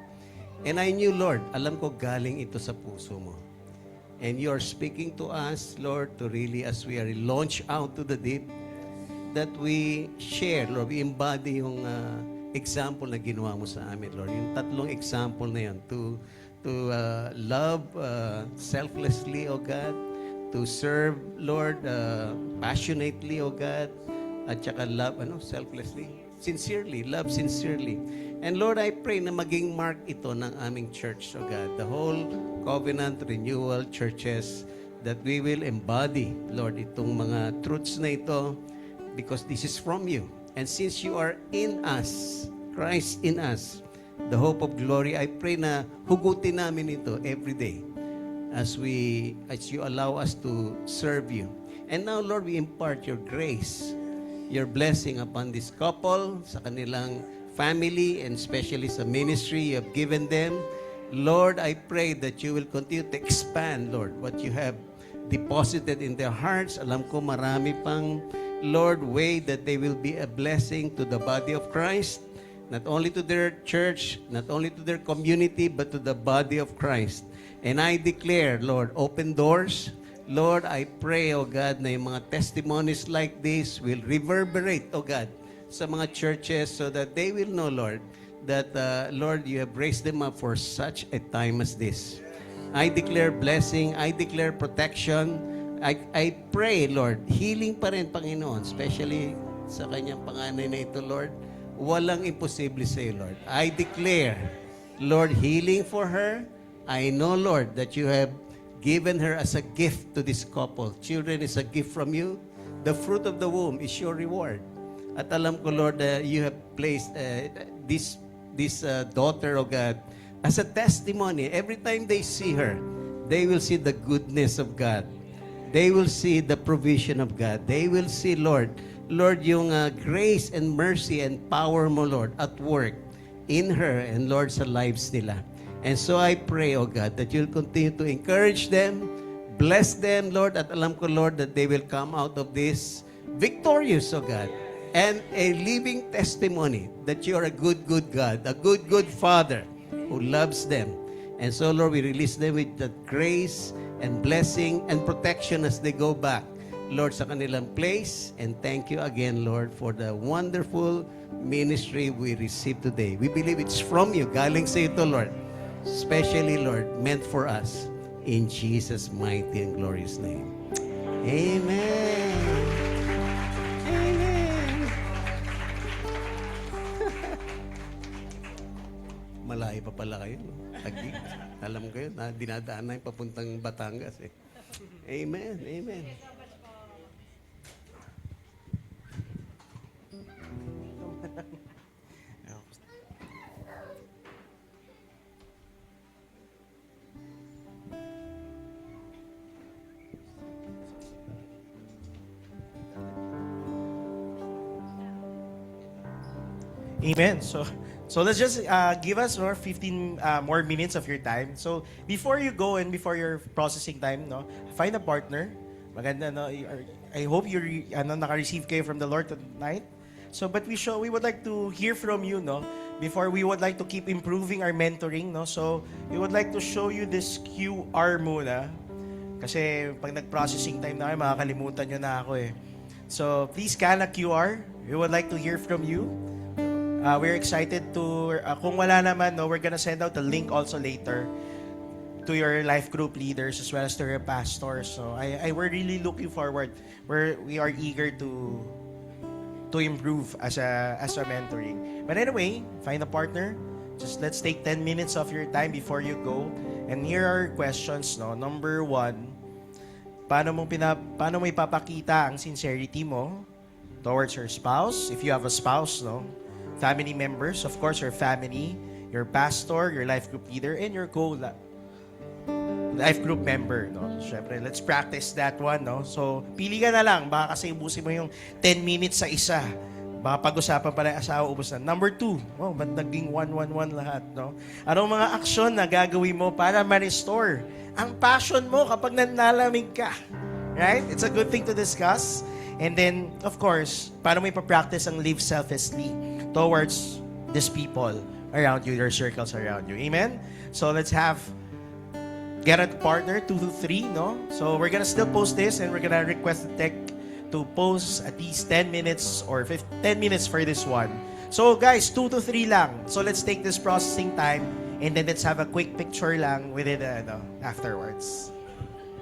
And I knew, Lord, alam ko galing ito sa puso mo. And you are speaking to us, Lord, to really, as we are launched out to the deep, that we share, Lord, we embody yung example na ginawa mo sa amin, Lord. Yung tatlong example na yun, to love selflessly, O God, to serve, Lord, passionately, O God, at saka love, selflessly, sincerely, love sincerely. And Lord, I pray na maging mark ito ng aming church, O God, the whole Covenant Renewal churches, that we will embody, Lord, itong mga truths na ito, because this is from you. And since you are in us, Christ in us, the hope of glory, I pray na hugutin namin ito every day as you allow us to serve you. And now, Lord, we impart your grace, your blessing upon this couple, sa kanilang family, and especially sa ministry you have given them. Lord, I pray that you will continue to expand, Lord, what you have deposited in their hearts. Alam ko marami pang, Lord, way that they will be a blessing to the body of Christ, not only to their church, not only to their community, but to the body of Christ. And I declare, Lord, open doors. Lord, I pray, O God, na yung mga testimonies like this will reverberate, O God, sa mga churches so that they will know, Lord, that, Lord, you have raised them up for such a time as this. I declare blessing. I declare protection. I pray, Lord, healing pa rin, Panginoon, especially sa kanyang panganay na ito, Lord. Walang imposible sa iyo, Lord. I declare, Lord, healing for her. I know, Lord, that you have given her as a gift to this couple. Children is a gift from you. The fruit of the womb is your reward. At alam ko, Lord, you have placed this daughter of God as a testimony. Every time they see her, they will see the goodness of God. They will see the provision of God. They will see, Lord, yung grace and mercy and power mo, Lord, at work in her and, Lord, sa lives nila. And so I pray, O God, that you'll continue to encourage them, bless them, Lord, at alam ko, Lord, that they will come out of this victorious, O God, and a living testimony that you are a good, good God, a good, good Father who loves them. And so, Lord, we release them with that grace and blessing and protection as they go back, Lord, sa kanilang place. And thank you again, Lord, for the wonderful ministry we received today. We believe it's from you. Galing sa ito, Lord. Especially, Lord, meant for us. In Jesus' mighty and glorious name. Amen. Amen. Malayo pa pala kayo. Taguig. Alam ko yun, dinadaan na yung papuntang Batangas. Eh. Amen. Amen. Amen. So let's just give us 15 more minutes of your time. So before you go and before your processing time, no, find a partner. Maganda, no. I hope you naka-receive kayo from the Lord tonight. So but we would like to hear from you, no. Before we would like to keep improving our mentoring, no. So we would like to show you this QR muna. Kasi pag nag-processing time na kayo, makakalimutan nyo na ako eh. So please scan a QR. We would like to hear from you. We're excited to, kung wala naman, no, we're gonna send out the link also later to your life group leaders as well as to your pastors. So we're really looking forward. We are eager to improve as a mentoring. But anyway, find a partner. Just let's take 10 minutes of your time before you go. And here are questions, no. Number 1, paano mo ipapakita ang sincerity mo towards your spouse? If you have a spouse, no. Family members, of course, your family, your pastor, your life group leader, and your life group member, no? Syempre, let's practice that one, no? So, pili ka na lang. Baka kasi ubusin mo yung 10 minutes sa isa. Baka pag-usapan pa ng asawa, ubus na. Number 2, ba't naging 1-1-1 lahat, no? Anong mga aksyon na gagawin mo para ma-restore ang passion mo kapag nanlalamig ka? Right? It's a good thing to discuss. And then, of course, paano mo ipapractice ang live selflessly towards these people around you, your circles around you. Amen? So let's get a partner, 2 to 3, no? So we're gonna still post this and we're gonna request the tech to post at least 10 minutes or 10 minutes for this one. So guys, 2 to 3 lang. So let's take this processing time and then let's have a quick picture lang with it afterwards.